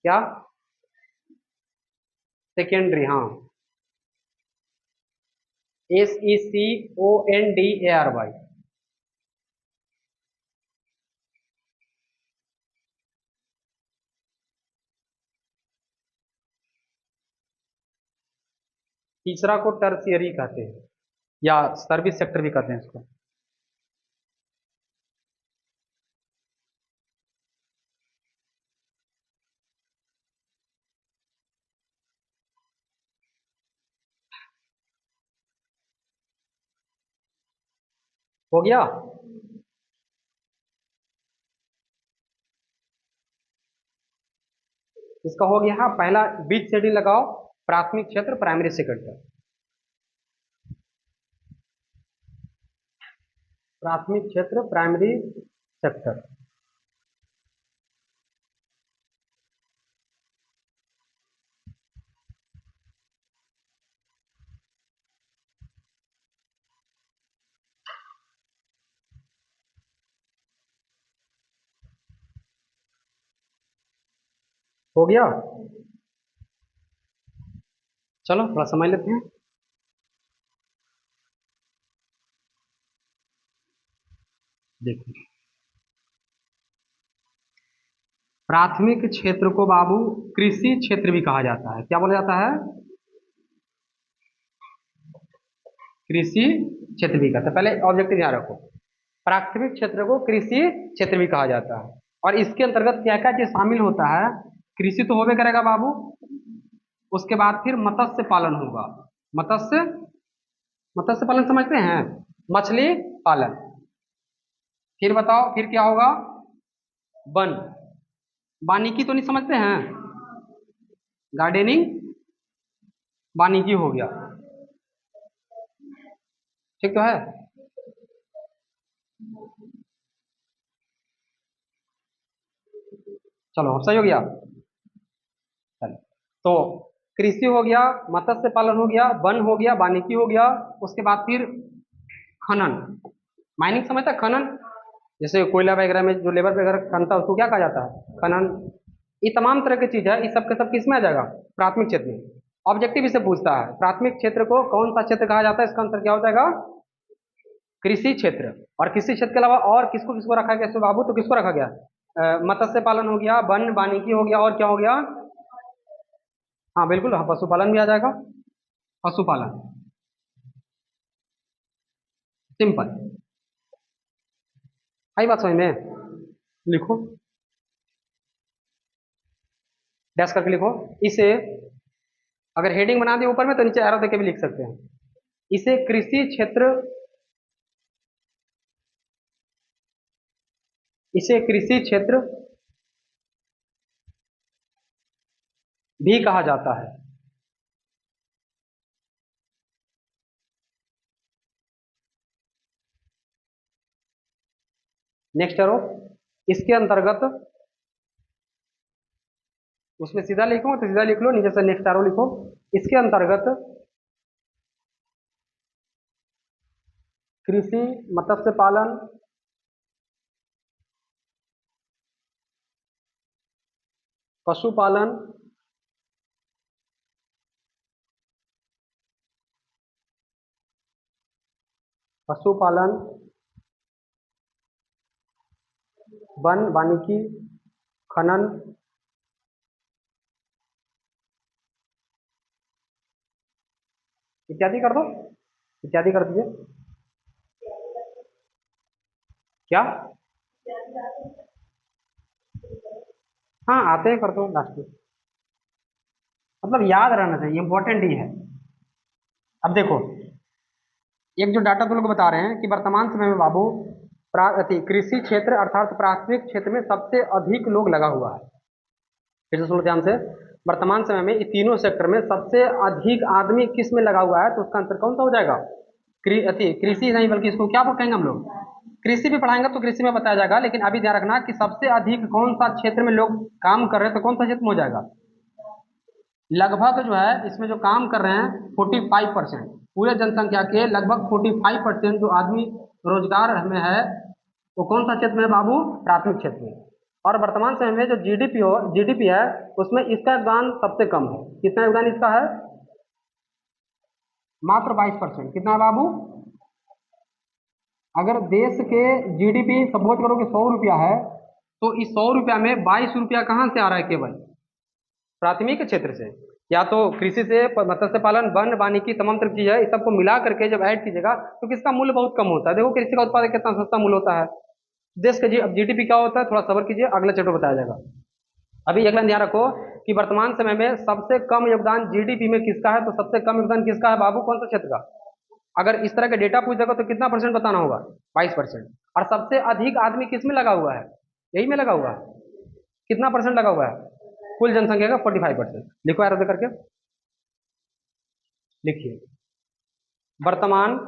Speaker 1: क्या? सेकेंडरी, हाँ, SECONDARY। तीसरा को टर्शियरी कहते हैं, या सर्विस सेक्टर भी कहते हैं इसको। हो गया? इसका हो गया। हाँ, पहला बीच शेड्यूल लगाओ, प्राथमिक क्षेत्र, प्राइमरी सेक्टर। प्राथमिक क्षेत्र, प्राइमरी सेक्टर। हो गया? चलो थोड़ा समझ लेते हैं। देखो, प्राथमिक क्षेत्र को बाबू कृषि क्षेत्र भी कहा जाता है। क्या बोला जाता है? कृषि क्षेत्र भी कहता है। पहले ऑब्जेक्टिव ध्यान रखो, प्राथमिक क्षेत्र को कृषि क्षेत्र भी कहा जाता है। और इसके अंतर्गत क्या क्या चीज शामिल होता है? कृषि तो होबे करेगा बाबू, उसके बाद फिर मत्स्य पालन होगा। मत्स्य, मत्स्य पालन समझते हैं? मछली पालन। फिर बताओ, फिर क्या होगा? वन, वानिकी तो नहीं समझते हैं? गार्डनिंग, वानिकी हो गया। ठीक तो है? चलो, अब सही हो गया। चलो, तो कृषि हो गया, मत्स्य पालन हो गया, वन हो गया, वानिकी हो गया, उसके बाद फिर खनन। माइनिंग समझता है, खनन, जैसे कोयला वगैरह में जो लेबर वगैरह खनता है उसको क्या कहा जाता है, खनन। ये तमाम तरह की चीज है, इस सब के सब किस में आ जाएगा, प्राथमिक क्षेत्र में। ऑब्जेक्टिव इसे पूछता है प्राथमिक क्षेत्र को कौन सा क्षेत्र कहा जाता है, इसका आंसर क्या हो जाएगा, कृषि क्षेत्र। और कृषि क्षेत्र के अलावा और किसको किसको रखा गया इसमें बाबू, तो किसको रखा गया, मत्स्य पालन हो गया, वन वानिकी हो गया, और क्या हो गया, हाँ बिल्कुल, हाँ पशुपालन भी आ जाएगा, पशुपालन, सिंपल। आई बात समझ में, लिखो, डैश करके लिखो इसे। अगर हेडिंग बना दिए ऊपर में तो नीचे एरो देके भी लिख सकते हैं। इसे कृषि क्षेत्र, इसे कृषि क्षेत्र भी कहा जाता है। नेक्स्ट एरो, इसके अंतर्गत, उसमें सीधा लिखो तो सीधा लिख लो, नीचे से नेक्स्ट एरो लिखो, इसके अंतर्गत कृषि, मत्स्य पालन, पशुपालन, पशुपालन, वन वानिकी, खनन, इत्यादि कर दो, इत्यादि कर दीजिए। क्या, हाँ आते हैं, कर दो लास्ट में, मतलब याद रहना चाहिए, इंपॉर्टेंट ही है। अब देखो, एक जो डाटा तुम लोग बता रहे हैं कि वर्तमान समय में बाबू कृषि क्षेत्र अर्थात प्राथमिक क्षेत्र में सबसे अधिक लोग लगा हुआ है। फिर से सुनो ध्यान से, वर्तमान समय में इन तीनों सेक्टर में सबसे अधिक आदमी किस में लगा हुआ है, तो उसका आंसर कौन सा हो जाएगा, कृषि नहीं, बल्कि इसको क्या कहेंगे हम लोग, कृषि भी पढ़ाएंगे तो कृषि में बताया जाएगा, लेकिन अभी ध्यान रखना कि सबसे अधिक कौन सा क्षेत्र में लोग काम कर रहे हैं, तो कौन सा क्षेत्र में हो जाएगा, लगभग जो है इसमें जो काम कर रहे हैं 45%, पूरे जनसंख्या के लगभग 45% जो आदमी रोजगार में है, वो कौन सा क्षेत्र में है बाबू, प्राथमिक क्षेत्र में। और वर्तमान समय में जो जीडीपी है, उसमें इसका योगदान सबसे कम है। कितना योगदान इसका है, मात्र 22%। कितना है बाबू, अगर देश के जीडीपी सपोज करो कि 100 रुपया है, तो इस 100 रुपया में 22 रुपया कहाँ से आ रहा है, केवल प्राथमिक क्षेत्र से। या तो कृषि से, मत्स्य पालन, वन वानिकी, तमाम तरह की चीज है, इस सबको मिला करके जब ऐड कीजिएगा तो किसका मूल्य बहुत कम होता है। देखो कृषि का उत्पादन कितना सस्ता मूल्य होता है देश के जी। अब जीडीपी क्या होता है, थोड़ा सबर कीजिए, अगले चैप्टर बताया जाएगा। अभी अगला ध्यान रखो कि वर्तमान समय में सबसे कम योगदान जीडीपी में किसका है, तो सबसे कम योगदान किसका है बाबू, कौन सा क्षेत्र का। अगर इस तरह का डेटा पूछ देगा तो कितना परसेंट बताना होगा, 22%। और सबसे अधिक आदमी किस में लगा हुआ है, यही में लगा हुआ है, कितना परसेंट लगा हुआ है, कुल जनसंख्या का 45%। लिखो एरो दे करके, लिखिए, वर्तमान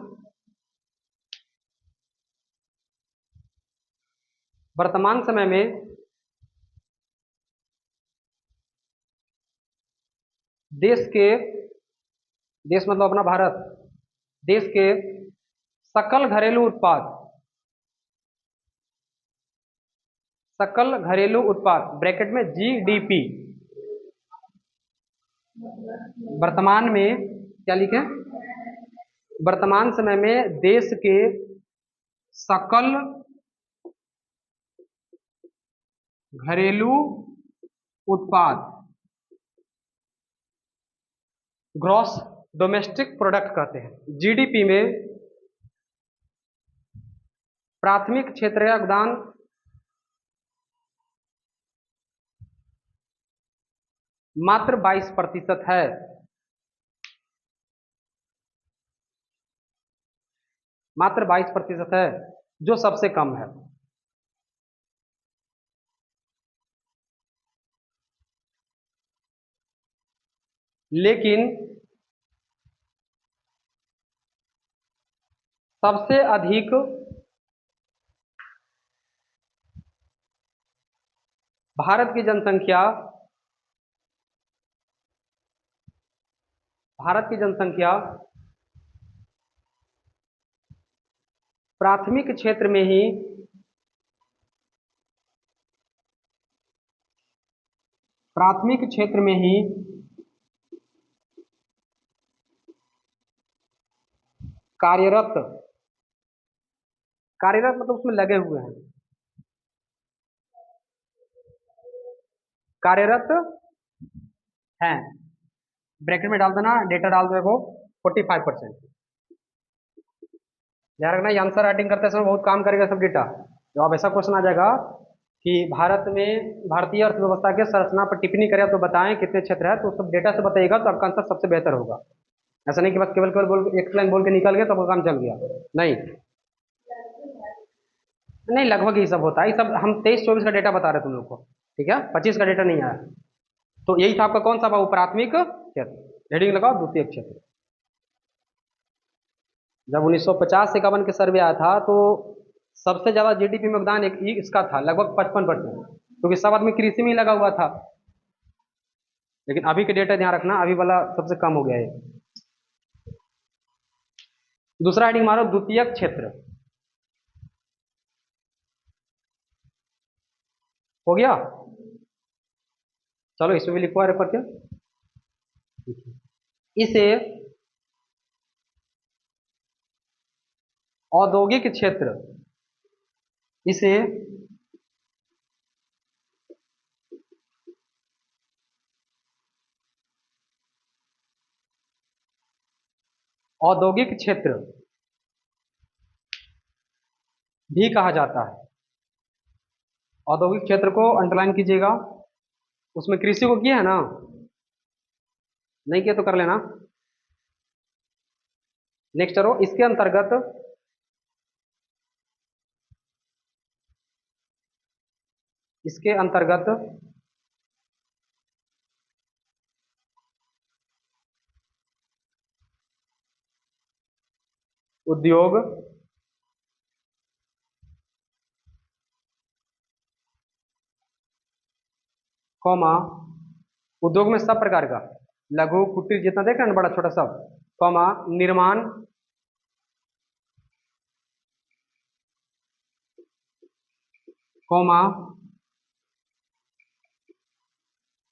Speaker 1: वर्तमान समय में देश के, देश मतलब अपना भारत, देश के सकल घरेलू उत्पाद, सकल घरेलू उत्पाद ब्रैकेट में जीडीपी, वर्तमान में क्या लिखे, वर्तमान समय में देश के सकल घरेलू उत्पाद, ग्रॉस डोमेस्टिक प्रोडक्ट कहते हैं, जीडीपी में प्राथमिक क्षेत्र का योगदान मात्र 22% है। मात्र 22% है, जो सबसे कम है। लेकिन सबसे अधिक भारत की जनसंख्या भारत की जनसंख्या प्राथमिक क्षेत्र में ही प्राथमिक क्षेत्र में ही कार्यरत कार्यरत मतलब उसमें लगे हुए हैं, कार्यरत हैं, ब्रैकेट में डाल देना, डेटा डाल दो 45%। ध्यान रखना, ये आंसर राइटिंग करते समय बहुत काम करेगा सब डेटा। जब आप ऐसा क्वेश्चन आ जाएगा कि भारत में भारतीय अर्थव्यवस्था के संरचना पर टिप्पणी करें तो बताएं कितने क्षेत्र है, तो सब डेटा से बताइएगा तो आपका आंसर सबसे बेहतर होगा। ऐसा नहीं कि बस केवल केवल बोल एक लाइन बोल के निकल गए तो आपका काम चल गया, नहीं नहीं, लगभग यही सब होता है। ये सब हम 23-24 का डेटा बता रहे तुम लोग को, ठीक है, 25 का डेटा नहीं आया। तो यही था आपका कौन सा बाबू, प्राथमिक क्षेत्र। हेडिंग लगाओ द्वितीय क्षेत्र। जब 1950-51 के सर्वे आया था तो सबसे ज्यादा जीडीपी में योगदान एक इसका था, लगभग 55%, क्योंकि सब आदमी कृषि में ही लगा हुआ था। लेकिन अभी के डेटा ध्यान रखना, अभी वाला सबसे कम हो गया है। दूसरा हेडिंग मारो, द्वितीय क्षेत्र। हो गया, चलो इसमें भी लिखवा रेफर के। इसे औद्योगिक क्षेत्र, इसे औद्योगिक क्षेत्र भी कहा जाता है। औद्योगिक क्षेत्र को अंडरलाइन कीजिएगा। उसमें कृषि को किया है ना, नहीं किया तो कर लेना। नेक्स्ट करो, इसके अंतर्गत इसके अंतर्गत उद्योग, कौमा, उद्योग में सब प्रकार का, लघु कुटीर जितना देख रहे हैं बड़ा छोटा सब, कौमा, निर्माण, कौमा,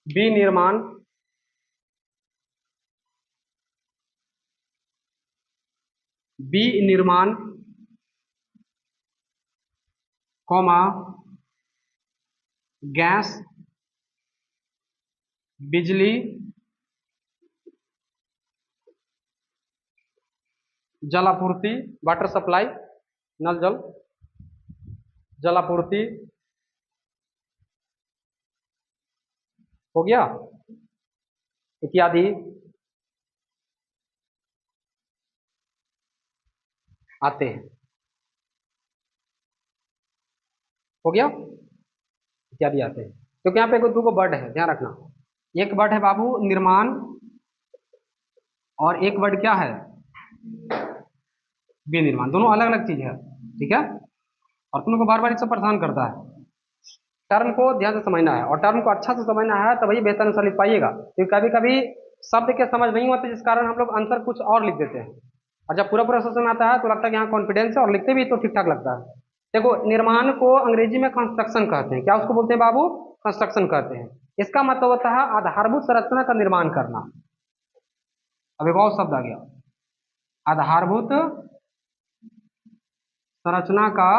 Speaker 1: विनिर्माण, विनिर्माण, कौमा, गैस, बिजली, जलापूर्ति, वाटर सप्लाई, नल जल, जलापूर्ति। हो गया, इत्यादि आते हैं। हो गया, इत्यादि आते हैं। क्योंकि यहाँ पे दो को वर्ड है, ध्यान रखना। एक वर्ड है बाबू निर्माण, और एक वर्ड क्या है, विनिर्माण। दोनों अलग अलग चीज है, ठीक है। और तुम लोग को बार बार इससे परेशान करता है। टर्म को ध्यान से समझना है, और टर्म को अच्छा से समझना है, तभी बेहतर आंसर लिख पाइएगा। क्योंकि कभी कभी शब्द के समझ नहीं होते, जिस कारण हम लोग आंसर कुछ और लिख देते हैं, और जब पूरा पूरा समझ में आता है तो लगता है कि यहाँ कॉन्फिडेंस है, और लिखते भी तो ठीक ठाक लगता है। देखो, निर्माण को अंग्रेजी में कंस्ट्रक्शन कहते हैं। क्या उसको बोलते हैं बाबू, कंस्ट्रक्शन कहते हैं। इसका मतलब होता है आधारभूत संरचना का निर्माण करना। अब एक और शब्द आ गया, आधारभूत संरचना का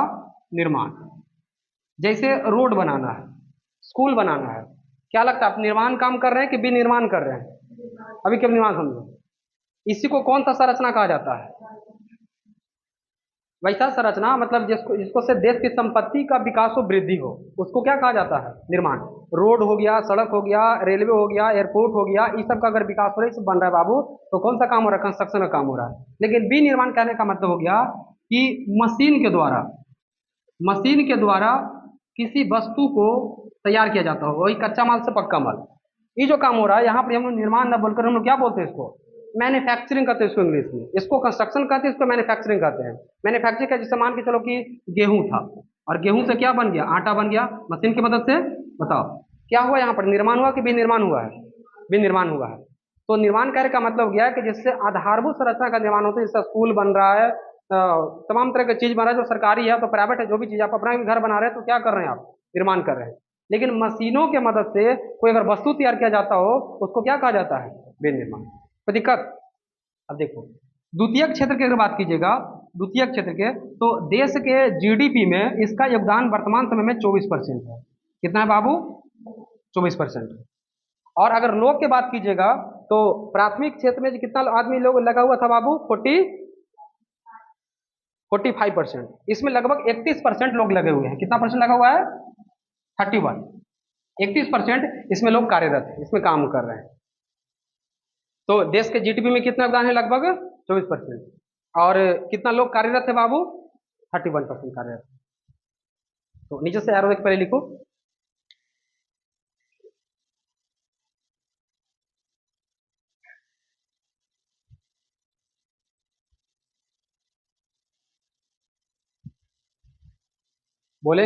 Speaker 1: निर्माण। जैसे रोड बनाना है, स्कूल बनाना है, क्या लगता है आप निर्माण काम कर रहे हैं कि विनिर्माण कर रहे हैं? अभी क्या निर्माण समझो। इसी को कौन सा संरचना कहा जाता है, वैसा संरचना, मतलब जिसको जिसको से देश की संपत्ति का विकास हो, वृद्धि हो, उसको क्या कहा जाता है, निर्माण। रोड हो गया, सड़क हो गया, रेलवे हो गया, एयरपोर्ट हो गया, इस सब का अगर विकास हो रहा है, सब बन रहा है बाबू, तो कौन सा काम हो रहा है, कंस्ट्रक्शन का काम हो रहा है। लेकिन विनिर्माण कहने का मतलब हो गया कि मशीन के द्वारा किसी वस्तु को तैयार किया जाता हो, वही कच्चा माल से पक्का माल। ये जो काम हो रहा है यहाँ पे हम लोग निर्माण न बोलकर हम लोग क्या बोलते हैं, इसको मैन्युफैक्चरिंग कहते हैं, इसको इंग्लिश में। इसको कंस्ट्रक्शन कहते हैं, इसको मैन्युफैक्चरिंग कहते हैं। मैन्युफैक्चरिंग का, जैसे मान के चलो कि गेहूं था, और गेहूं से क्या बन गया, आटा बन गया मशीन की मदद से। बताओ क्या हुआ यहाँ पर, निर्माण हुआ कि विनिर्माण हुआ है, विनिर्माण हुआ है। तो निर्माण कार्य का मतलब गया कि जिससे आधारभूत संरचना का निर्माण होता है, जैसे स्कूल बन रहा है, तमाम तरह की चीज बन रहा है, जो सरकारी है तो प्राइवेट है, जो भी चीज आप अपना भी घर बना रहे हैं तो क्या कर रहे हैं आप, निर्माण कर रहे हैं। लेकिन मशीनों के मदद से कोई अगर वस्तु तैयार किया जाता हो, उसको क्या कहा जाता है, विनिर्माण। कोई दिक्कत? अब देखो, द्वितीय क्षेत्र की अगर बात कीजिएगा, द्वितीय क्षेत्र के, तो देश के जीडीपी में इसका योगदान वर्तमान समय में 24% है। कितना है बाबू? 24%। और अगर लोग की बात कीजिएगा, तो प्राथमिक क्षेत्र में कितना आदमी लोग लगा हुआ था बाबू? 45%। इसमें लगभग 31% लोग लगे हुए हैं। कितना परसेंट लगा हुआ है? 31। 31% इसमें लोग कार्यरत है, इसमें काम कर रहे हैं। तो देश के जीडीपी में कितना योगदान है? लगभग 24%। और कितना लोग कार्यरत है बाबू? 31% कार्यरत। तो नीचे से एरो एक पहले लिखो। बोले?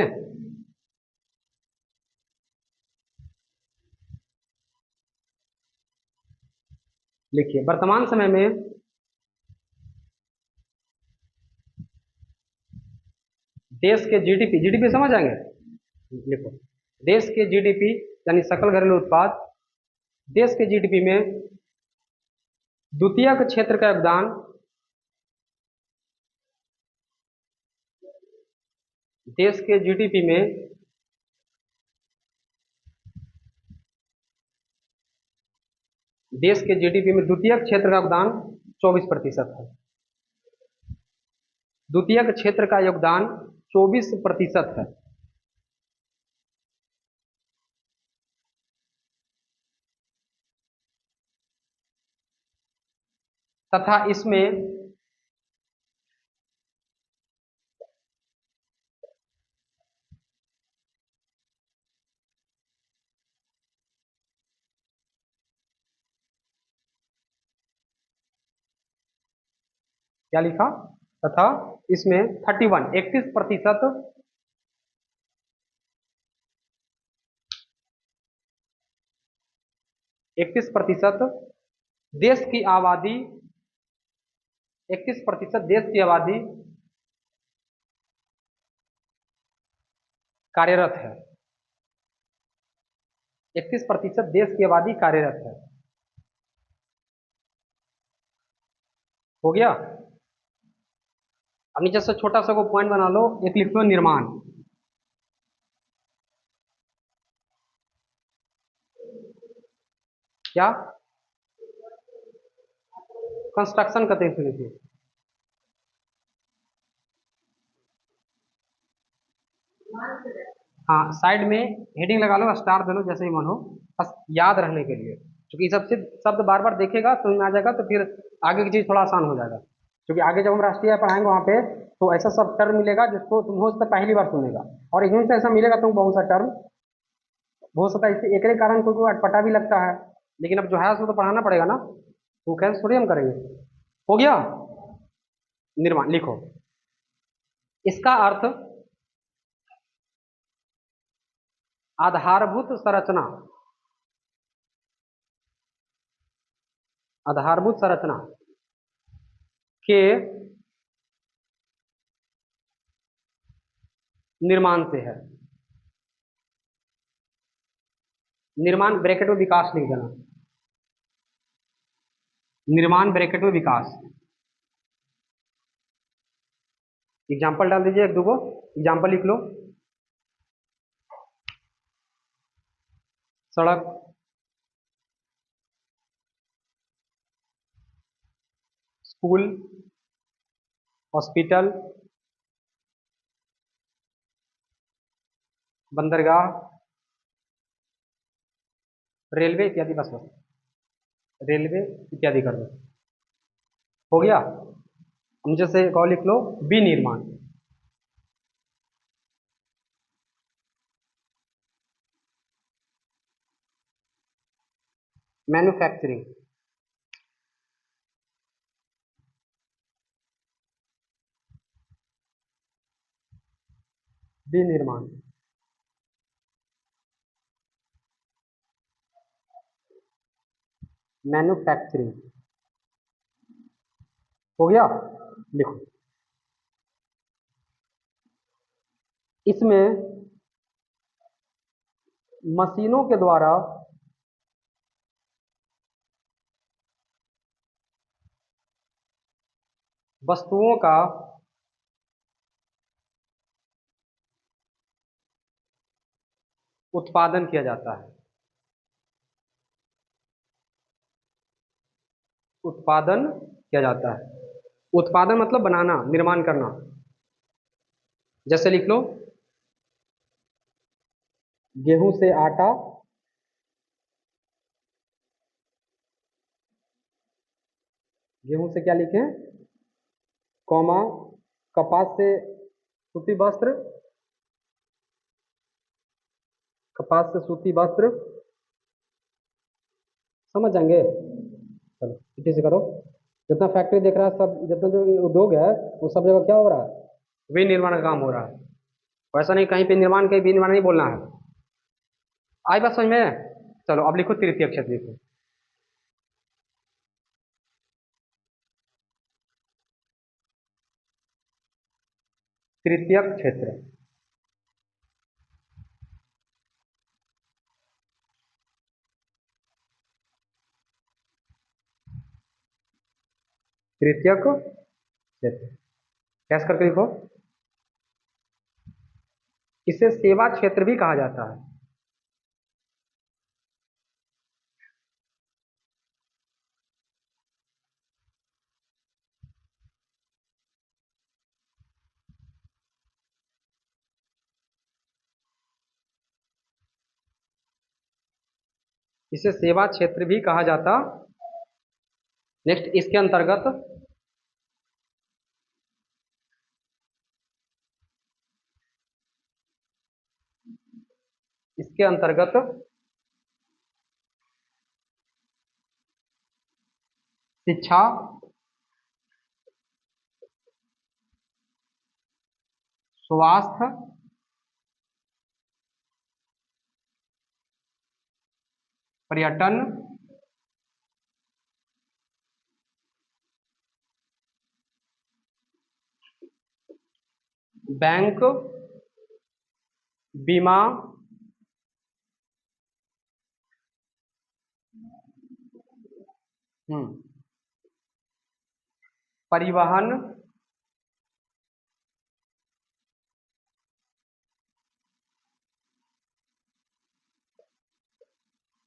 Speaker 1: लिखिए, वर्तमान समय में देश के जीडीपी, जीडीपी समझ आएंगे, लिखो, देश के जीडीपी यानी सकल घरेलू उत्पाद, देश के जीडीपी में द्वितीयक क्षेत्र का योगदान देश के जीडीपी में देश के जीडीपी में द्वितीयक क्षेत्र का योगदान 24% है। द्वितीयक क्षेत्र का योगदान 24% है। तथा इसमें क्या लिखा? तथा इसमें 31 31% 31% देश की आबादी 31% देश की आबादी कार्यरत है। 31% देश की आबादी कार्यरत है। हो गया? अब नीचे से छोटा सा को पॉइंट बना लो, एक लिख लो निर्माण। क्या? कंस्ट्रक्शन का देखो, लिखिए। हाँ, साइड में हेडिंग लगा लो, स्टार दे लो, जैसे ही मन हो, बस याद रहने के लिए। क्योंकि सब शब्द बार बार देखेगा समझ में आ जाएगा, तो फिर आगे की चीज थोड़ा आसान हो जाएगा। क्योंकि आगे जब हम राष्ट्रीय पढ़ाएंगे वहाँ पे, तो ऐसा सब टर्म मिलेगा जिसको तुम हो सकता है पहली बार सुनेगा, और एकदम से ऐसा मिलेगा तुम बहुत सा टर्म, हो सकता है इससे एक ही कारण कोई अटपटा भी लगता है। लेकिन अब जो है उसको तो पढ़ाना पड़ेगा ना, तो कैसे थोड़ी हम करेंगे। हो गया? निर्माण लिखो। इसका अर्थ आधारभूत संरचना, आधारभूत संरचना के निर्माण से है। निर्माण ब्रैकेट में विकास लिख देना, निर्माण ब्रैकेट में विकास। एग्जाम्पल डाल दीजिए, एक दो को एग्जाम्पल लिख लो। सड़क, स्कूल, हॉस्पिटल, बंदरगाह, रेलवे इत्यादि, बस बस रेलवे इत्यादि कर दो। हो गया? नीचे से एक और लिख लो, विनिर्माण। मैन्युफैक्चरिंग, विनिर्माण। मैन्युफैक्चरिंग हो गया। लिखो, इसमें मशीनों के द्वारा वस्तुओं का उत्पादन किया जाता है। उत्पादन किया जाता है। उत्पादन मतलब बनाना, निर्माण करना। जैसे लिख लो, गेहूं से आटा, गेहूं से क्या लिखें, कौमा, कपास से सूती वस्त्र, कपास से सूती वस्त्र, समझ जाएंगे। चलो इसी से करो। जितना फैक्ट्री देख रहा है सब, जितना जो उद्योग है वो सब जगह क्या हो रहा है, विनिर्माण का काम हो रहा है। वैसा नहीं कहीं पे निर्माण, कहीं विनिर्माण नहीं बोलना है। आई बात समझ में। चलो अब लिखो तृतीय क्षेत्र लिखो। तृतीय क्षेत्र, तृतीयक क्षेत्र कैसे करके लिखो। इसे सेवा क्षेत्र भी कहा जाता है। इसे सेवा क्षेत्र भी कहा जाता। नेक्स्ट, इसके अंतर्गत, इसके अंतर्गत शिक्षा, स्वास्थ्य, पर्यटन, बैंक, बीमा, परिवहन,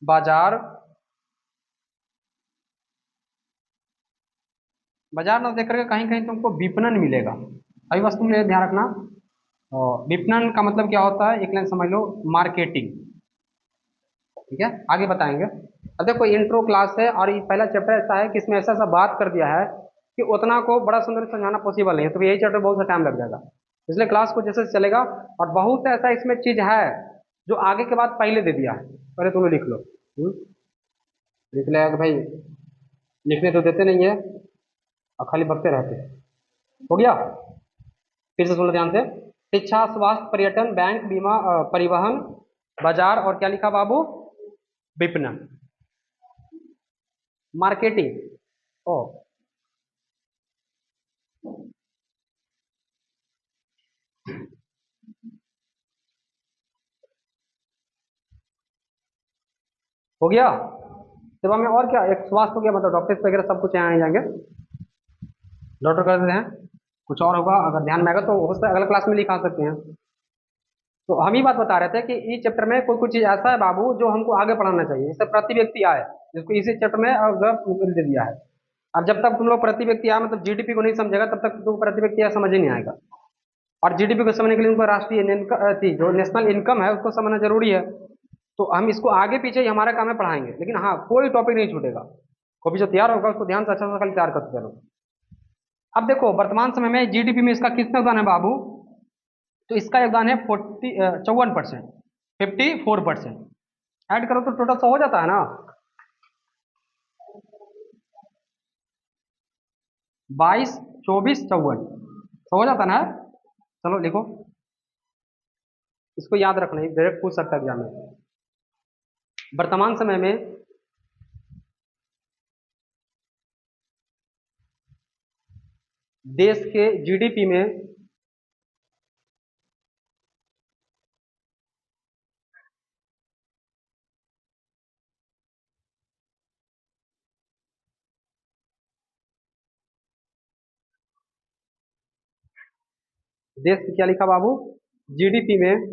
Speaker 1: बाजार, बाजार ना देख करके कहीं कहीं तुमको विपणन मिलेगा। अभी बस तुम ये ध्यान रखना। और विपणन का मतलब क्या होता है, एक लाइन समझ लो, मार्केटिंग। ठीक है, आगे बताएंगे। अब देखो इंट्रो क्लास है और ये पहला चैप्टर ऐसा है कि इसमें ऐसा ऐसा बात कर दिया है कि उतना को बड़ा सुंदर समझाना पॉसिबल नहीं है, तो यही चैप्टर बहुत सा टाइम लग जाएगा। इसलिए क्लास को जैसे चलेगा। और बहुत ऐसा इसमें चीज है जो आगे के बाद पहले दे दिया है, पहले तुम लोग लिख लो। लिख लिया कि भाई लिखने तो देते नहीं है और खाली बकते रहते हैं। हो गया, फिर से सुन लो ध्यान से। शिक्षा, स्वास्थ्य, पर्यटन, बैंक, बीमा, परिवहन, बाजार और क्या लिखा बाबू, विपणन, मार्केटिंग। ओ, हो गया। सेवा में और क्या, एक स्वास्थ्य हो गया, मतलब डॉक्टर्स वगैरह सब कुछ यहाँ आ जाएंगे, डॉक्टर कर देते हैं। कुछ और होगा अगर ध्यान में आएगा तो हो सकता है अगले क्लास में लिखा सकते हैं। तो हम ही बात बता रहे थे कि इस चैप्टर में कोई कोई चीज ऐसा है बाबू जो हमको आगे पढ़ाना चाहिए। जैसे प्रति व्यक्ति आय, जिसको इसी चैप्टर में दे दिया है। अब जब तक तुम लोग प्रति व्यक्ति आय मतलब जीडीपी को नहीं समझेगा तब तक तुम प्रति व्यक्ति आय समझ ही नहीं आएगा। और जीडीपी को समझने के लिए उनको राष्ट्रीय जो नेशनल इनकम है उसको समझना जरूरी है। तो हम इसको आगे पीछे ही हमारा काम है पढ़ाएंगे, लेकिन हाँ कोई टॉपिक नहीं छूटेगा। कोई भी जो तैयार होगा उसको ध्यान से अच्छा से खाली तैयार करते चलो। अब देखो वर्तमान समय में जीडीपी में इसका कितना योगदान है बाबू, तो इसका योगदान है 54%, 54%। ऐड करो तो टोटल 100 हो जाता है ना, 22, 24, 54, 100 हो जाता है ना। चलो लिखो, इसको याद रखना, डायरेक्ट पूछ सकता है एग्जाम में। वर्तमान समय में देश के जीडीपी में देश की क्या लिखा बाबू, जीडीपी में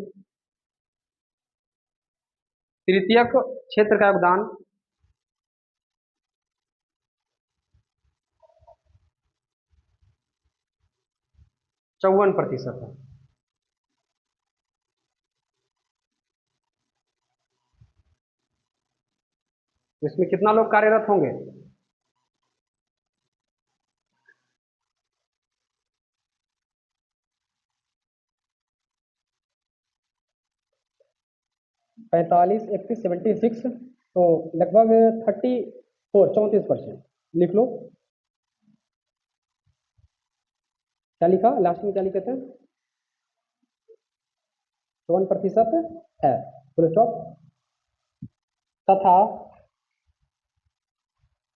Speaker 1: तृतीयक क्षेत्र का योगदान 54% है। तो इसमें कितना लोग कार्यरत होंगे? पैंतालीस, 31, 76, तो लगभग 34% लिख लो। क्या लिखा लास्ट में, क्या लिखे थे? 54% है, फुल स्टॉप। तथा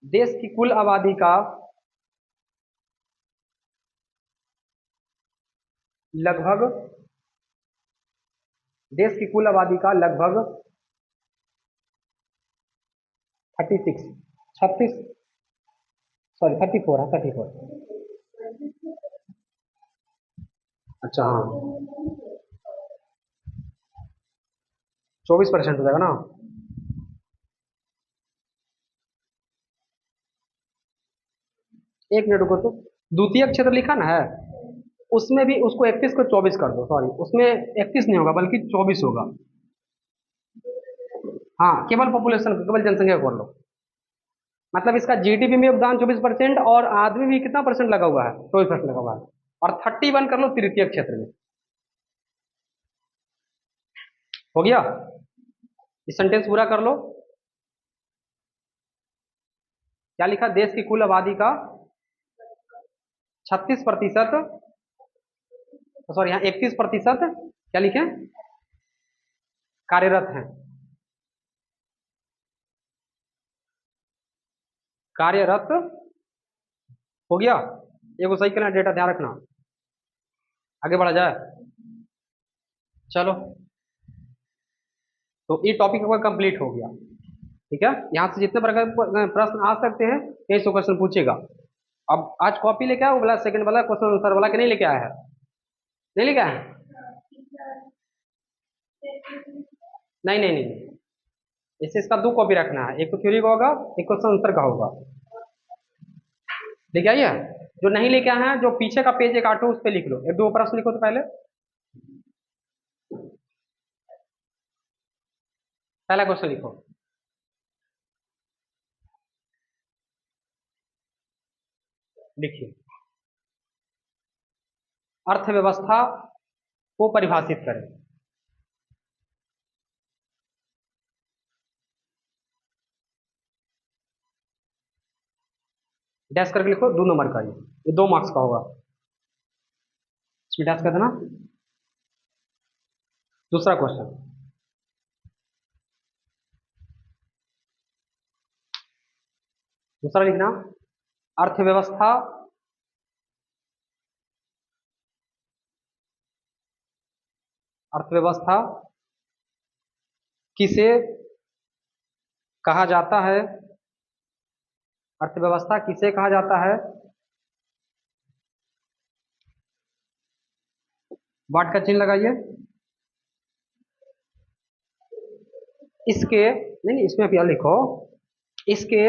Speaker 1: देश की कुल आबादी का लगभग, देश की कुल आबादी का लगभग 36, 34 है, 34। अच्छा हाँ, 24% हो जाएगा ना। एक मिनट रुको, तो द्वितीय क्षेत्र लिखा ना है, उसमें भी उसको 31 को 24 कर दो, सॉरी उसमें 31 नहीं होगा बल्कि 24 होगा। हाँ, केवल पॉपुलेशन, केवल जनसंख्या कर लो। मतलब इसका जीडीपी में योगदान 24% और आदमी भी कितना परसेंट लगा हुआ है, 24% लगा हुआ है। और 31 कर लो तृतीय क्षेत्र में। हो गया, इस सेंटेंस पूरा कर लो। क्या लिखा, देश की कुल आबादी का 36%, सॉरी यहाँ 31% क्या लिखे, कार्यरत हैं। कार्यरत हो गया, ये वो सही करना, डेटा ध्यान रखना। आगे बढ़ा जाए, चलो। तो ये टॉपिक कंप्लीट हो गया, ठीक है। यहाँ से जितने प्रकार के प्रश्न आ सकते हैं, यही सौ क्वेश्चन पूछेगा। अब आज कॉपी लेके आया, वो वाला सेकंड वाला क्वेश्चन आंसर वाला के नहीं लेके आया है? नहीं लेके आया है? नहीं नहीं नहीं, इससे इसका 2 कॉपी रखना है, एक तो थ्योरी का होगा, एक क्वेश्चन आंसर का होगा। लेके आइए। जो नहीं लेके आए हैं, जो पीछे का पेज एक आठो उस पर लिख लो, एक दो प्रश्न लिखो तो पहले। पहला क्वेश्चन लिखो, लिखिए। अर्थव्यवस्था को परिभाषित करें। डैश करके लिखो, 2 नंबर का, ये 2 मार्क्स का होगा, इसमें डैश कर देना। दूसरा क्वेश्चन, दूसरा लिखना, अर्थव्यवस्था अर्थव्यवस्था किसे कहा जाता है, अर्थव्यवस्था किसे कहा जाता है? वाट का चिन्ह लगाइए। इसके नहीं नहीं, इसमें क्या लिखो, इसके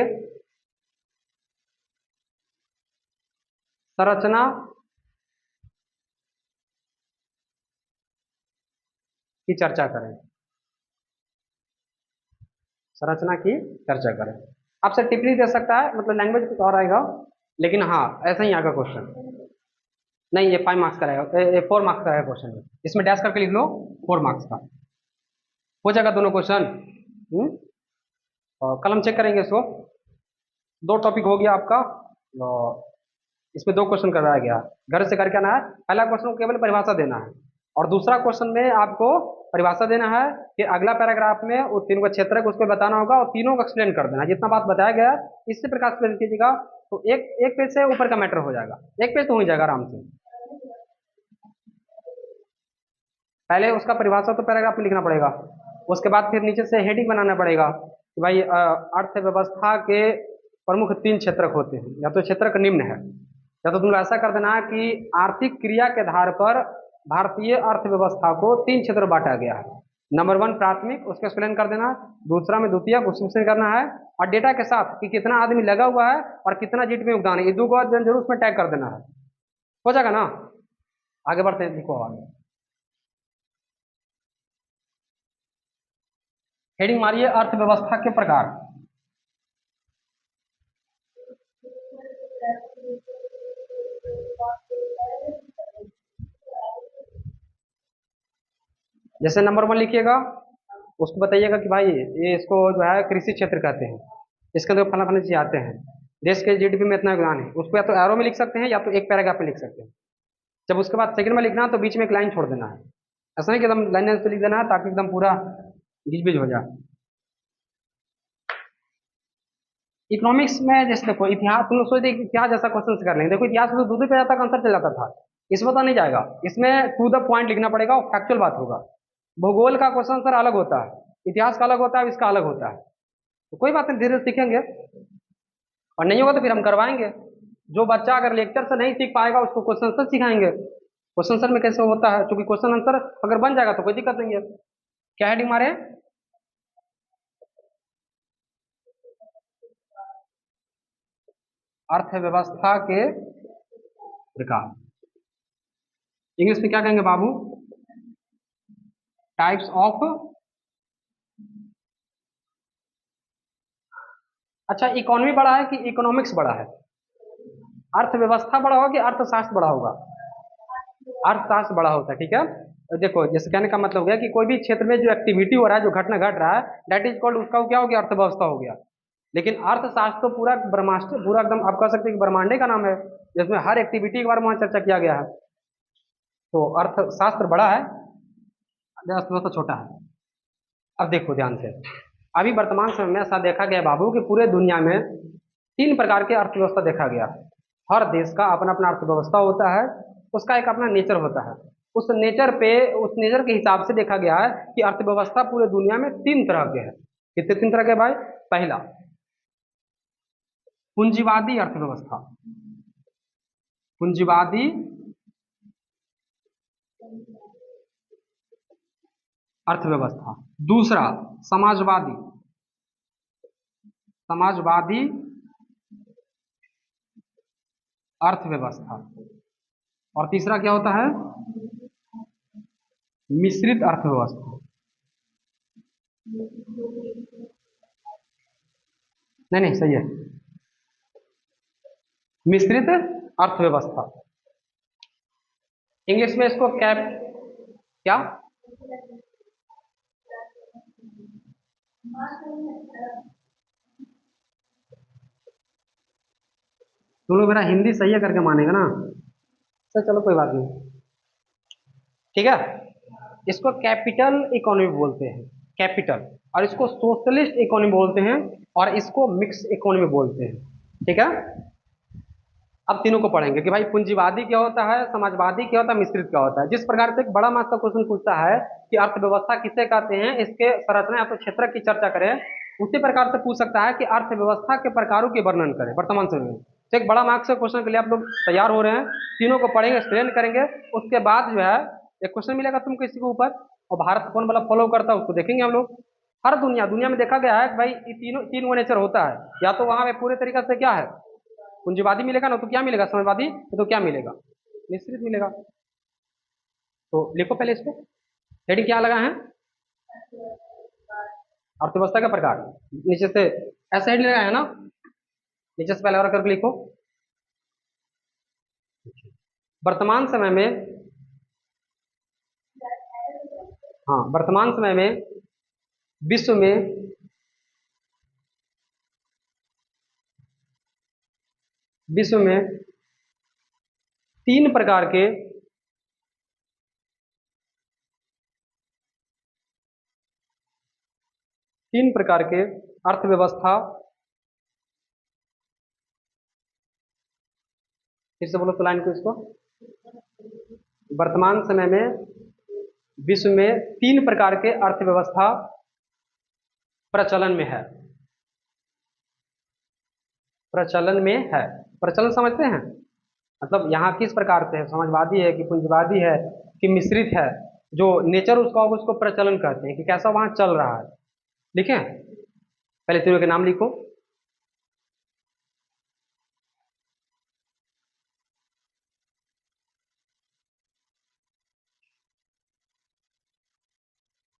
Speaker 1: संरचना की चर्चा करें, संरचना की चर्चा करें। आपसे टिप्पणी दे सकता है, मतलब लैंग्वेज कुछ और आएगा, लेकिन हाँ ऐसा ही आएगा क्वेश्चन। नहीं, ये 5 मार्क्स का रहेगा, 4 मार्क्स का रहेगा क्वेश्चन, इसमें डैश करके लिख लो, 4 मार्क्स का हो जाएगा दोनों क्वेश्चन। और कलम चेक करेंगे इसको। 2 टॉपिक हो गया आपका, और इसमें 2 क्वेश्चन कराया गया, घर से करके आना है। पहला क्वेश्चन को केवल परिभाषा देना है, और दूसरा क्वेश्चन में आपको परिभाषा देना है, फिर अगला पैराग्राफ में वो तीनों का क्षेत्र है उसको बताना होगा, और तीनों को एक्सप्लेन कर देना, जितना बात बताया गया है इसी प्रकार एक्सप्लेन कीजिएगा। तो एक एक पेज से ऊपर का मैटर हो जाएगा, एक पेज तो हो ही जाएगा आराम से। पहले उसका परिभाषा तो पैराग्राफ में लिखना पड़ेगा, उसके बाद फिर नीचे से हेडिंग बनाना पड़ेगा कि भाई अर्थव्यवस्था के प्रमुख तीन क्षेत्रक होते हैं, या तो क्षेत्रक निम्न है, या तो तुम लोग ऐसा कर देना है कि आर्थिक क्रिया के आधार पर भारतीय अर्थव्यवस्था को तीन क्षेत्र में बांटा गया है। नंबर वन प्राथमिक, उसका एक्सप्लेन कर देना, दूसरा में द्वितीयक, उसमें explain करना है, और डेटा के साथ कि कितना आदमी लगा हुआ है और कितना जीट में योगदान है, ये दो को जरूर उसमें टैग कर देना है। हो जाएगा ना? आगे बढ़ते हैं, लिखो आगे। हेडिंग मारिए अर्थव्यवस्था के प्रकार। जैसे नंबर वन लिखिएगा, उसको बताइएगा कि भाई ये इसको जो है कृषि क्षेत्र कहते हैं, इसके अंदर फला फला चीज आते हैं, देश के जीडीपी में इतना योगदान है, उसको या तो एरो में लिख सकते हैं या तो एक पैराग्राफ में लिख सकते हैं। जब उसके बाद सेकंड में लिखना है तो बीच में एक लाइन छोड़ देना है, ऐसा नहीं कि एकदम लाइन से लिख देना है ताकि एकदम पूरा गिजबिज हो जाए। इकोनॉमिक्स में जैसे देखो इतिहास, तुम लोग सोचते इतिहास जैसा क्वेश्चन कर लेंगे, देखो इतिहास में तो दूसरे पे तक आंसर चल जाता था, इसमें तो नहीं जाएगा, इसमें टू द पॉइंट लिखना पड़ेगा और फैक्चुअल बात होगा। भूगोल का क्वेश्चन सर अलग होता है, इतिहास का अलग होता है, इसका अलग होता है, तो कोई बात नहीं, धीरे धीरे सीखेंगे, और नहीं होगा तो फिर हम करवाएंगे। जो बच्चा अगर लेक्चर से नहीं सीख पाएगा उसको क्वेश्चन आंसर सिखाएंगे, क्वेश्चन आंसर में कैसे होता है, क्योंकि क्वेश्चन आंसर अगर बन जाएगा तो कोई दिक्कत नहीं है। क्या हेडिंग मारे? अर्थव्यवस्था के प्रकार। इंग्लिश में क्या कहेंगे बाबू? Types of. अच्छा, इकोनॉमी बड़ा है कि इकोनॉमिक्स बड़ा है? अर्थव्यवस्था बड़ा होगा कि अर्थशास्त्र बड़ा होगा? अर्थशास्त्र बड़ा होता है, ठीक है। तो देखो जैसे कहने का मतलब हो गया कि कोई भी क्षेत्र में जो एक्टिविटी हो रहा है, जो घटना घट रहा है, दैट इज कॉल्ड, उसका क्या हो गया? अर्थव्यवस्था हो गया। लेकिन अर्थशास्त्र तो पूरा ब्रह्मांड, पूरा एकदम आप कह सकते हैं कि ब्रह्मांडे का नाम है, जिसमें हर एक्टिविटी के बारे में वहां चर्चा किया गया है। तो अर्थशास्त्र बड़ा है, अर्थव्यवस्था छोटा है। अब देखो ध्यान से, अभी वर्तमान समय में ऐसा देखा गया बाबू कि पूरे दुनिया में तीन प्रकार के अर्थव्यवस्था देखा गया। हर देश का अपना अपना अर्थव्यवस्था होता है, उसका एक अपना नेचर होता है, उस नेचर पे, उस नेचर के हिसाब से देखा गया है कि अर्थव्यवस्था पूरे दुनिया में तीन तरह के हैं। कितने तीन तरह के भाई? पहला पूंजीवादी अर्थव्यवस्था, पूंजीवादी अर्थव्यवस्था। दूसरा समाजवादी, समाजवादी अर्थव्यवस्था। और तीसरा क्या होता है? मिश्रित अर्थव्यवस्था। नहीं नहीं, सही है, मिश्रित अर्थव्यवस्था। इंग्लिश में इसको कैप, क्या? तुम लोग मेरा हिंदी सही है करके मानेगा ना? सर चलो कोई बात नहीं, ठीक है। इसको कैपिटल इकोनॉमी बोलते हैं, कैपिटल, और इसको सोशलिस्ट इकोनॉमी बोलते हैं, और इसको मिक्स इकोनॉमी बोलते हैं, ठीक है। अब तीनों को पढ़ेंगे कि भाई पूंजीवादी क्या होता है, समाजवादी क्या होता है, मिश्रित क्या होता है। जिस प्रकार से एक बड़ा मार्क्स का क्वेश्चन पूछता है कि अर्थव्यवस्था किसे कहते हैं, इसके संरचना या तो क्षेत्र की चर्चा करें, उसी प्रकार से पूछ सकता है कि अर्थव्यवस्था के प्रकारों के वर्णन करें वर्तमान समय में। तो एक बड़ा मार्क्स के क्वेश्चन के लिए आप लोग तैयार हो रहे हैं, तीनों को पढ़ेंगे, एक्सप्लेन करेंगे, उसके बाद जो है एक क्वेश्चन मिलेगा तुमको इसी के ऊपर, और भारत कौन वाला फॉलो करता है उसको देखेंगे हम लोग। हर दुनिया दुनिया में देखा गया है कि भाई ये तीनों तीन वो नेचर होता है, या तो वहां पे पूरे तरीके से क्या है, पूंजीवादी मिलेगा ना, तो क्या मिलेगा, समाजवादी, तो क्या मिलेगा, मिश्रित मिलेगा। तो लिखो पहले इसको, हेडिंग क्या लगा है? अर्थव्यवस्था का प्रकार। नीचे से ऐसा हेडिंग लगा है ना, नीचे से पहले और करके लिखो। वर्तमान समय में, हाँ वर्तमान समय में विश्व में विश्व में तीन प्रकार के तीन प्रकार के अर्थव्यवस्था फिर से बोलो तो लाइन को इसको। वर्तमान समय में विश्व में 3 प्रकार के अर्थव्यवस्था प्रचलन में है। प्रचलन में है, प्रचलन समझते हैं, मतलब यहाँ किस प्रकार से है, समाजवादी है कि पूंजीवादी है कि मिश्रित है, जो नेचर उसका होगा उसको प्रचलन कहते हैं, कि कैसा वहां चल रहा है। लिखें, पहले तीनों के नाम लिखो।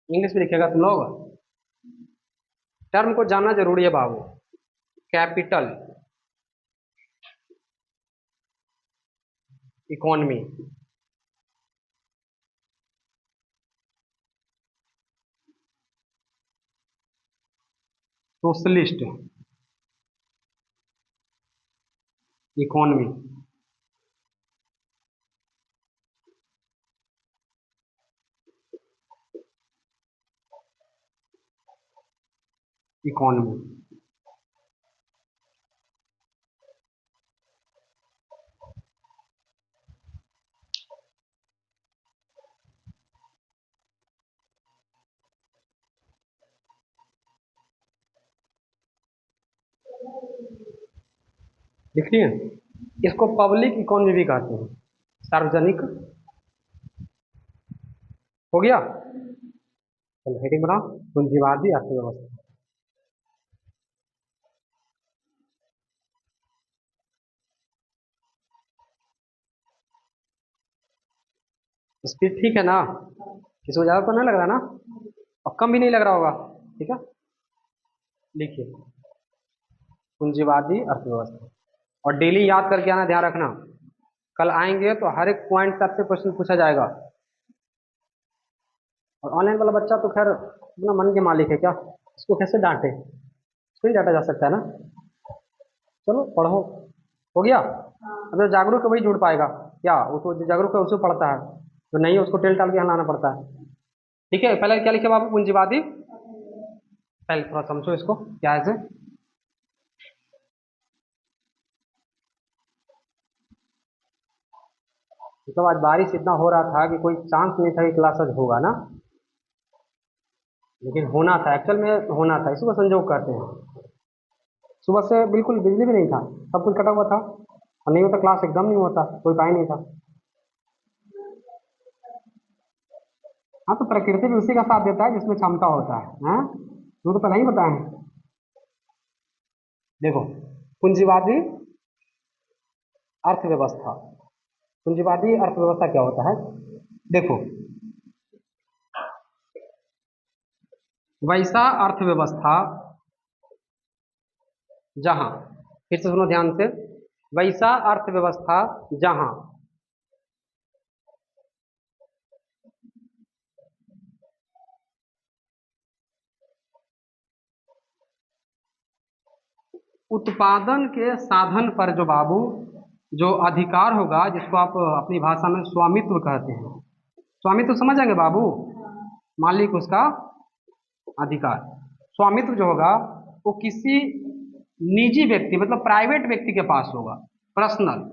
Speaker 1: इंग्लिश में लिखेगा तुम लोग। टर्म को जानना जरूरी है बाबू। Capital economy, socialist economy, economy. लिख लिए? इसको पब्लिक इकोनॉमी भी कहते हैं, सार्वजनिक। हो गया? चलो हेडिंग बनाओ, पूंजीवादी अर्थव्यवस्था। स्पीड ठीक है ना? किसी को ज्यादा तो नहीं लग रहा ना, और कम भी नहीं लग रहा होगा? ठीक है, लिखिए पूंजीवादी अर्थव्यवस्था। और डेली याद करके आना, ध्यान रखना, कल आएंगे तो हर एक पॉइंट से आपसे क्वेश्चन पूछा जाएगा। और ऑनलाइन वाला बच्चा तो खैर अपना मन के मालिक है, क्या इसको कैसे डांटे, इसको ही डांटा जा सकता है ना। चलो पढ़ो, हो गया। अब जो जागरूक है वही जुड़ पाएगा, क्या वो तो जो जागरूक है उसे पढ़ता है, जो नहीं है उसको टेल टाल के यहाँ लाना पड़ता है। ठीक है, पहले क्या लिखे बाबू? पूंजीवादी। पहले थोड़ा समझो इसको क्या है से। मतलब आज बारिश इतना हो रहा था कि कोई चांस नहीं था कि क्लास आज होगा ना, लेकिन होना था, एक्चुअल में होना था, इसी को संजोग कहते हैं। सुबह से बिल्कुल बिजली भी नहीं था, सब कुछ कटा हुआ था, और नहीं होता क्लास एकदम नहीं होता, कोई उपाय नहीं था। हाँ तो प्रकृति भी उसी का साथ देता है जिसमें क्षमता होता है, हाँ वो तो पहले ही बताए हैं। देखो, पूंजीवादी अर्थव्यवस्था, पूंजीवादी अर्थव्यवस्था क्या होता है? देखो, वैसा अर्थव्यवस्था जहां, फिर से सुनो ध्यान से, वैसा अर्थव्यवस्था जहां उत्पादन के साधन पर जो बाबू जो अधिकार होगा, जिसको आप अपनी भाषा में स्वामित्व कहते हैं, स्वामित्व समझ जाएंगे बाबू, मालिक उसका अधिकार। स्वामित्व जो होगा वो किसी निजी व्यक्ति मतलब प्राइवेट व्यक्ति के पास होगा, पर्सनल,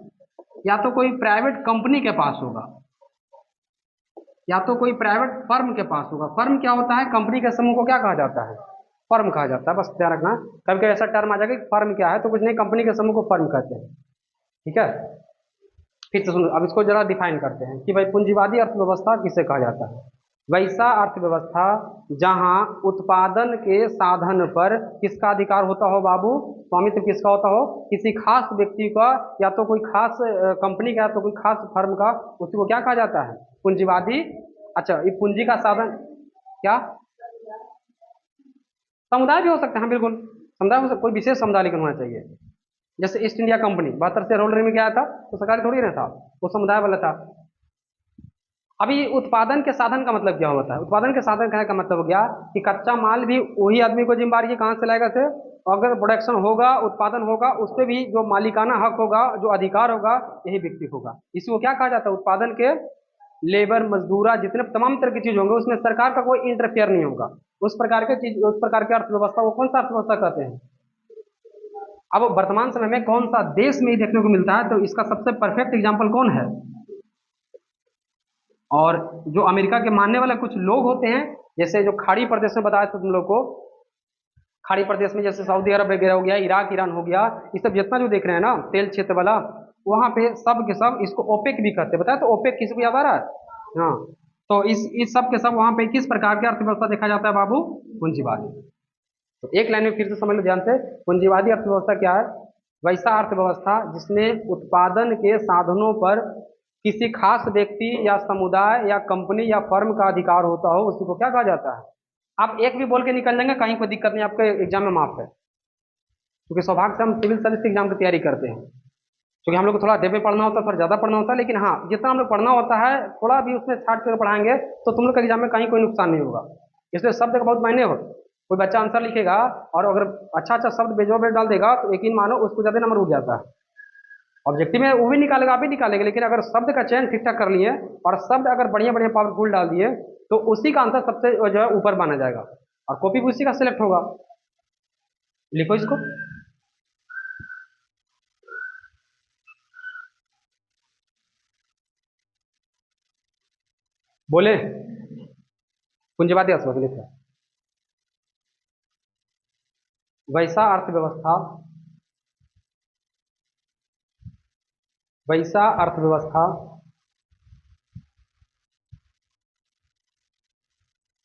Speaker 1: या तो कोई प्राइवेट कंपनी के पास होगा, या तो कोई प्राइवेट फर्म के पास होगा। फर्म क्या होता है? कंपनी के समूह को क्या कहा जाता है? फर्म कहा जाता है, बस ध्यान रखना। कभी कभी ऐसा टर्म आ जाएगा कि फर्म क्या है, तो कुछ नहीं, कंपनी के समूह को फर्म कहते हैं। ठीक है, फिर से सुनो, अब इसको जरा डिफाइन करते हैं कि भाई पूंजीवादी अर्थव्यवस्था किसे कहा जाता है। वैसा अर्थव्यवस्था जहां उत्पादन के साधन पर किसका अधिकार होता हो बाबू? स्वामित्व किसका होता हो? किसी खास व्यक्ति का, या तो कोई खास कंपनी का, या तो कोई खास फर्म का, उसी को क्या कहा जाता है? पूंजीवादी। अच्छा, ये पूंजी का साधन क्या? समुदाय भी हो सकते हैं, हाँ बिल्कुल, समुदाय हो सकता, कोई विशेष समुदाय लेकिन होना चाहिए। जैसे ईस्ट इंडिया कंपनी 72 से रोल में क्या था, तो सरकारी थोड़ी ना था, वो समुदाय वाला था। अभी उत्पादन के साधन का मतलब क्या होता है? उत्पादन के साधन कहने का मतलब हो गया कि कच्चा माल भी वही आदमी को जिम्मेदारी है, कहाँ से लाएगा से, अगर प्रोडक्शन होगा, उत्पादन होगा, उस पर भी जो मालिकाना हक होगा, जो अधिकार होगा, यही व्यक्ति होगा। इसको क्या कहा जाता है? उत्पादन के लेबर, मजदूरा, जितने तमाम तरह की चीज होंगे उसमें सरकार का कोई इंटरफेयर नहीं होगा। उस प्रकार के चीज, उस प्रकार की अर्थव्यवस्था, वो कौन सा अर्थव्यवस्था कहते हैं? अब वर्तमान समय में कौन सा देश में ही देखने को मिलता है, तो इसका सबसे परफेक्ट एग्जाम्पल कौन है? और जो अमेरिका के मानने वाले कुछ लोग होते हैं, जैसे जो खाड़ी प्रदेश में बताया था तुम लोग को, खाड़ी प्रदेश में जैसे सऊदी अरब वगैरह हो गया, इराक ईरान हो गया, ये सब जितना जो देख रहे हैं ना तेल क्षेत्र वाला, वहां पे सब के सब इसको ओपेक भी कहते हैं। बताया तो ओपेक किसी को याद आ रहा है? हाँ। तो इस सब के सब वहां पे किस प्रकार की अर्थव्यवस्था देखा जाता है बाबू? पूंजीवादी। तो एक लाइन में फिर से समझ लो ध्यान से, पूंजीवादी अर्थव्यवस्था क्या है? वैसा अर्थव्यवस्था जिसमें उत्पादन के साधनों पर किसी खास व्यक्ति या समुदाय या कंपनी या फर्म का अधिकार होता हो, उसी को क्या कहा जाता है? आप एक भी बोल के निकल जाएंगे, कहीं कोई दिक्कत नहीं, आपके एग्जाम में माफ है। क्योंकि सौभाग्य से हम सिविल सर्विस एग्जाम की तैयारी करते हैं, क्योंकि हम लोग को थोड़ा देर में पढ़ना होता है, थोड़ा ज़्यादा पढ़ना होता है, लेकिन हाँ जितना हम लोग पढ़ना होता है थोड़ा भी उसमें छाट कर पढ़ाएंगे तो तुम लोग के एग्जाम में कहीं कोई नुकसान नहीं होगा। इसलिए शब्द का बहुत मायने हो। कोई बच्चा आंसर लिखेगा और अगर अच्छा अच्छा शब्द बेजो बेज डाल देगा तो यकीन मानो उसको ज़्यादा नंबर उठ जाता है। ऑब्जेक्टिव में वो भी निकालेगा, आप भी निकालेंगे, लेकिन अगर शब्द का चयन ठीक ठाक कर लिए और शब्द अगर बढ़िया बढ़िया पावरफुल डाल दिए तो उसी का आंसर सबसे जो है ऊपर माना जाएगा और कॉपी भी उसी का सिलेक्ट होगा। लिखो इसको। बोले पूंजीवादी अर्थव्यवस्था लिखो। वैसा अर्थव्यवस्था, वैसा अर्थव्यवस्था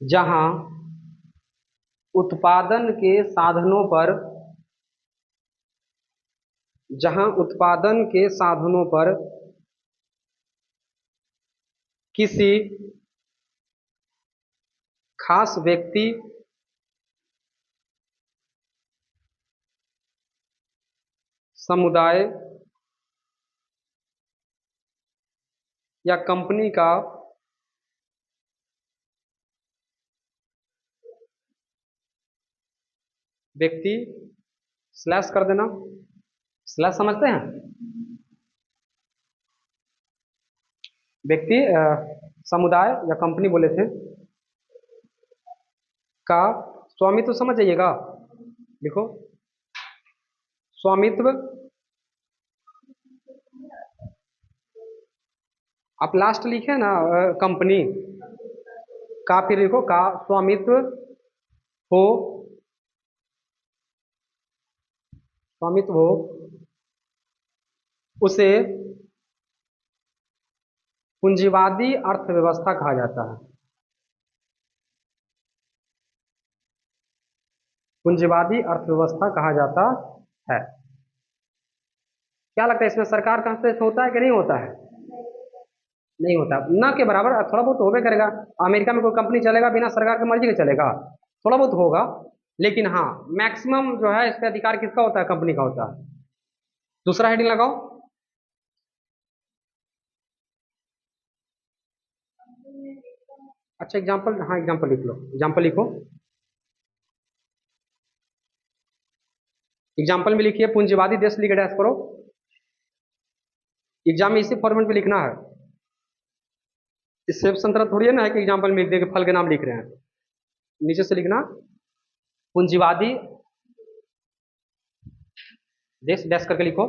Speaker 1: जहां उत्पादन के साधनों पर, जहां उत्पादन के साधनों पर किसी खास व्यक्ति, समुदाय या कंपनी का व्यक्ति, स्लैश कर देना, स्लैश समझते हैं? व्यक्ति समुदाय या कंपनी बोले थे का स्वामित्व समझ जाइएगा। लिखो स्वामित्व। आप लास्ट लिखे ना कंपनी का, फिर लिखो का स्वामित्व हो, स्वामित्व हो उसे पूंजीवादी अर्थव्यवस्था कहा जाता है। पूंजीवादी अर्थव्यवस्था कहा जाता है। क्या लगता है इसमें सरकार का हस्तक्षेप होता है कि नहीं होता है? नहीं होता, ना के बराबर, थोड़ा बहुत होबे करेगा। अमेरिका में कोई कंपनी चलेगा बिना सरकार की मर्जी के चलेगा? थोड़ा बहुत होगा, लेकिन हाँ मैक्सिमम जो है इस पे अधिकार किसका होता है? कंपनी का होता है। दूसरा हेडिंग लगाओ। अच्छा एग्जाम्पल, हाँ एग्जाम्पल लिख लो, एग्जाम्पल लिखो। एग्जाम्पल में लिखिए पूंजीवादी देश लिख डैश करो। एग्जाम में इसी फॉर्मेट में लिखना है। इससे संतरा थोड़ी है ना है कि एग्जाम्पल में लिख दे के फल के नाम लिख रहे हैं। नीचे से लिखना पूंजीवादी देश डैश करके लिखो।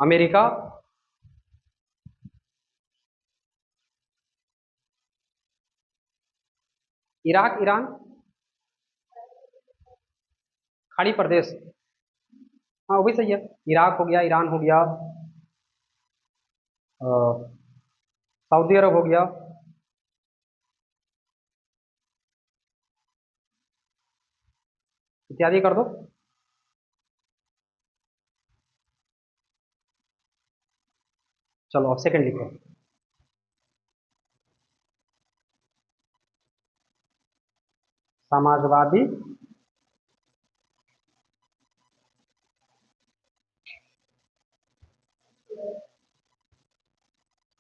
Speaker 1: अमेरिका, इराक, ईरान, खाड़ी प्रदेश, हाँ वो भी सही है। इराक हो गया, ईरान हो गया, सऊदी अरब हो गया, इत्यादि कर दो। चलो अब सेकंड लिखो। Samajwadi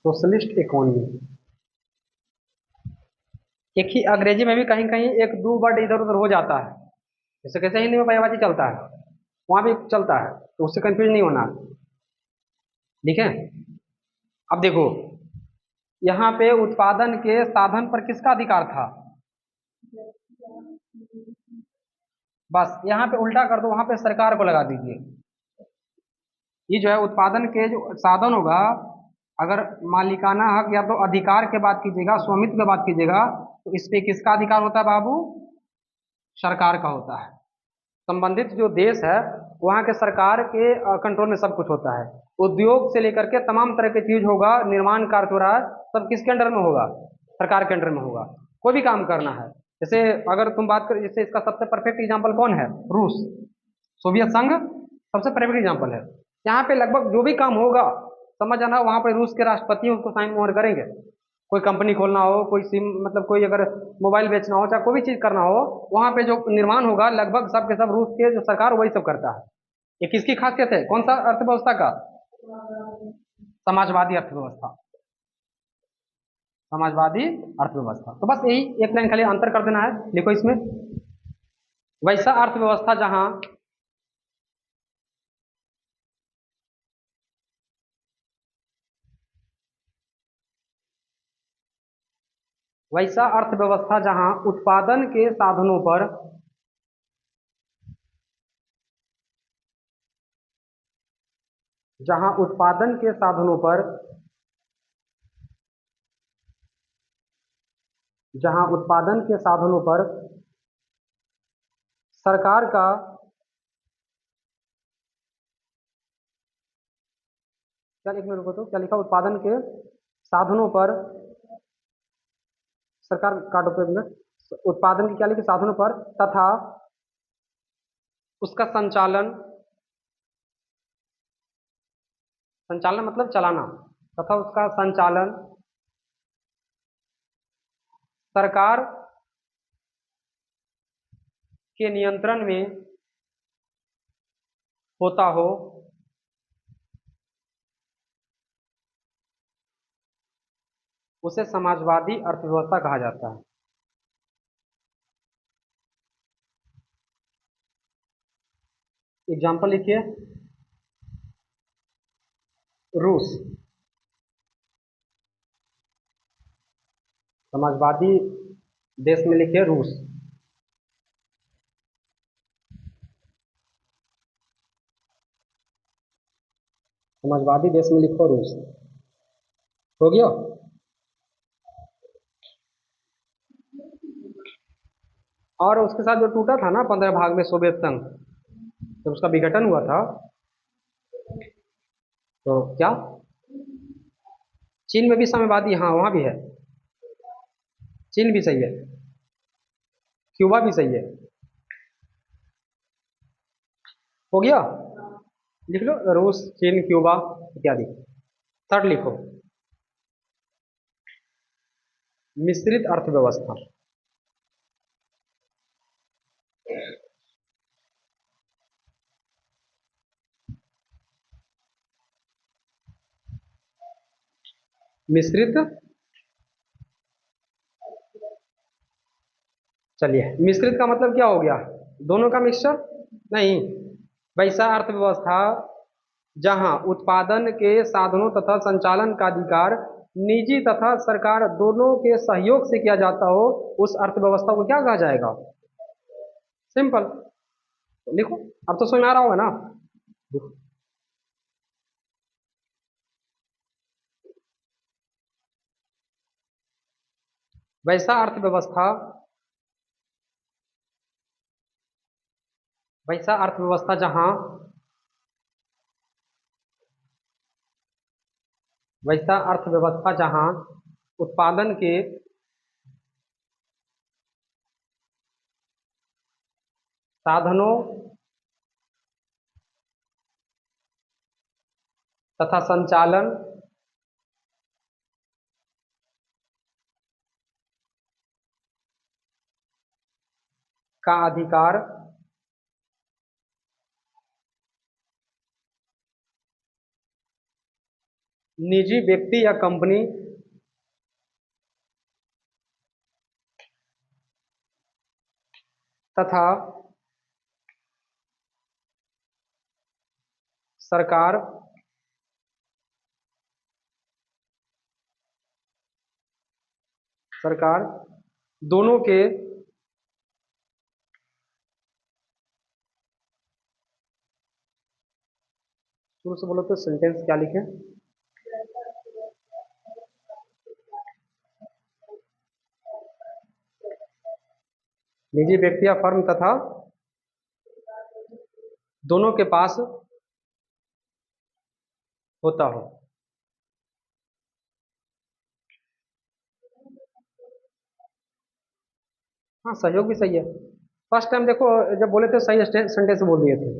Speaker 1: socialist economy. एक ही अंग्रेजी में भी कहीं कहीं एक दो वर्ड इधर उधर हो जाता है, जैसे कैसे हिंदी में बयाबाजी चलता है वहां भी चलता है, तो उससे कंफ्यूज नहीं होना। ठीक है। अब देखो यहाँ पे उत्पादन के साधन पर किसका अधिकार था? बस यहाँ पे उल्टा कर दो, वहां पे सरकार को लगा दीजिए। ये जो है उत्पादन के जो साधन होगा, अगर मालिकाना हक या तो अधिकार के बात कीजिएगा, स्वामित्व की बात कीजिएगा, तो इस पे किसका अधिकार होता है बाबू? सरकार का होता है। संबंधित जो देश है वहाँ के सरकार के कंट्रोल में सब कुछ होता है। उद्योग से लेकर के तमाम तरह की चीज होगा, निर्माण कार्य हो रहा है, सब किसके अंडर में होगा? सरकार के अंडर में होगा। कोई भी काम करना है, जैसे अगर तुम बात करें, जैसे इसका सबसे परफेक्ट एग्जाम्पल कौन है? रूस, सोवियत संघ सबसे परफेक्ट एग्जाम्पल है। यहाँ पे लगभग जो भी काम होगा, समझ आना, वहाँ पे रूस के राष्ट्रपति उसको साइन मोहर करेंगे। कोई कंपनी खोलना हो, कोई सिम मतलब कोई अगर मोबाइल बेचना हो, चाहे कोई भी चीज करना हो, वहाँ पे जो निर्माण होगा लगभग सब के सब रूस के जो सरकार वही सब करता है। ये किसकी खासियत है? कौन सा अर्थव्यवस्था का? समाजवादी अर्थव्यवस्था। समाजवादी अर्थव्यवस्था। तो बस यही एक लाइन खाली अंतर कर देना है, लिखो इसमें। वैसा अर्थव्यवस्था जहां वैसा अर्थव्यवस्था जहां उत्पादन के साधनों पर जहां उत्पादन के साधनों पर जहां उत्पादन के साधनों पर सरकार का क्या, एक मिनट रुको, तो क्या लिखा? उत्पादन के साधनों पर सरकार, काटो पे एक मिनट, उत्पादन के क्या लिखे? साधनों पर तथा उसका संचालन, संचालन मतलब चलाना, तथा उसका संचालन सरकार के नियंत्रण में होता हो, उसे समाजवादी अर्थव्यवस्था कहा जाता है। एग्जाम्पल लिखिए। रूस, समाजवादी देश में लिखिए रूस। समाजवादी देश में लिखो रूस। हो गया? और उसके साथ जो टूटा था ना 15 भाग में सोवियत संघ, जब उसका विघटन हुआ था, तो क्या चीन में भी साम्यवादी? हाँ वहां भी है। चीन भी सही है, क्यूबा भी सही है। हो गया? लिख लो, रूस, चीन, क्यूबा इत्यादि। थर्ड लिखो, मिश्रित अर्थव्यवस्था। मिश्रित, चलिए, मिश्रित का मतलब क्या हो गया? दोनों का मिक्सचर? नहीं। वैसा अर्थव्यवस्था जहां उत्पादन के साधनों तथा संचालन का अधिकार निजी तथा सरकार दोनों के सहयोग से किया जाता हो, उस अर्थव्यवस्था को क्या कहा जाएगा? सिंपल। लिखो, अब तो समझ में आ रहा होगा ना? वैसा अर्थव्यवस्था वैसा अर्थव्यवस्था जहां वैसा अर्थव्यवस्था जहां उत्पादन के साधनों तथा संचालन का अधिकार निजी व्यक्ति या कंपनी तथा सरकार सरकार दोनों के शुरू से बोलो तो सेंटेंस क्या लिखे? निजी व्यक्ति या फर्म तथा दोनों के पास होता हो। हाँ, सहयोग भी सही है। फर्स्ट टाइम देखो जब बोले थे सही सेंटेंस बोल दिए थे।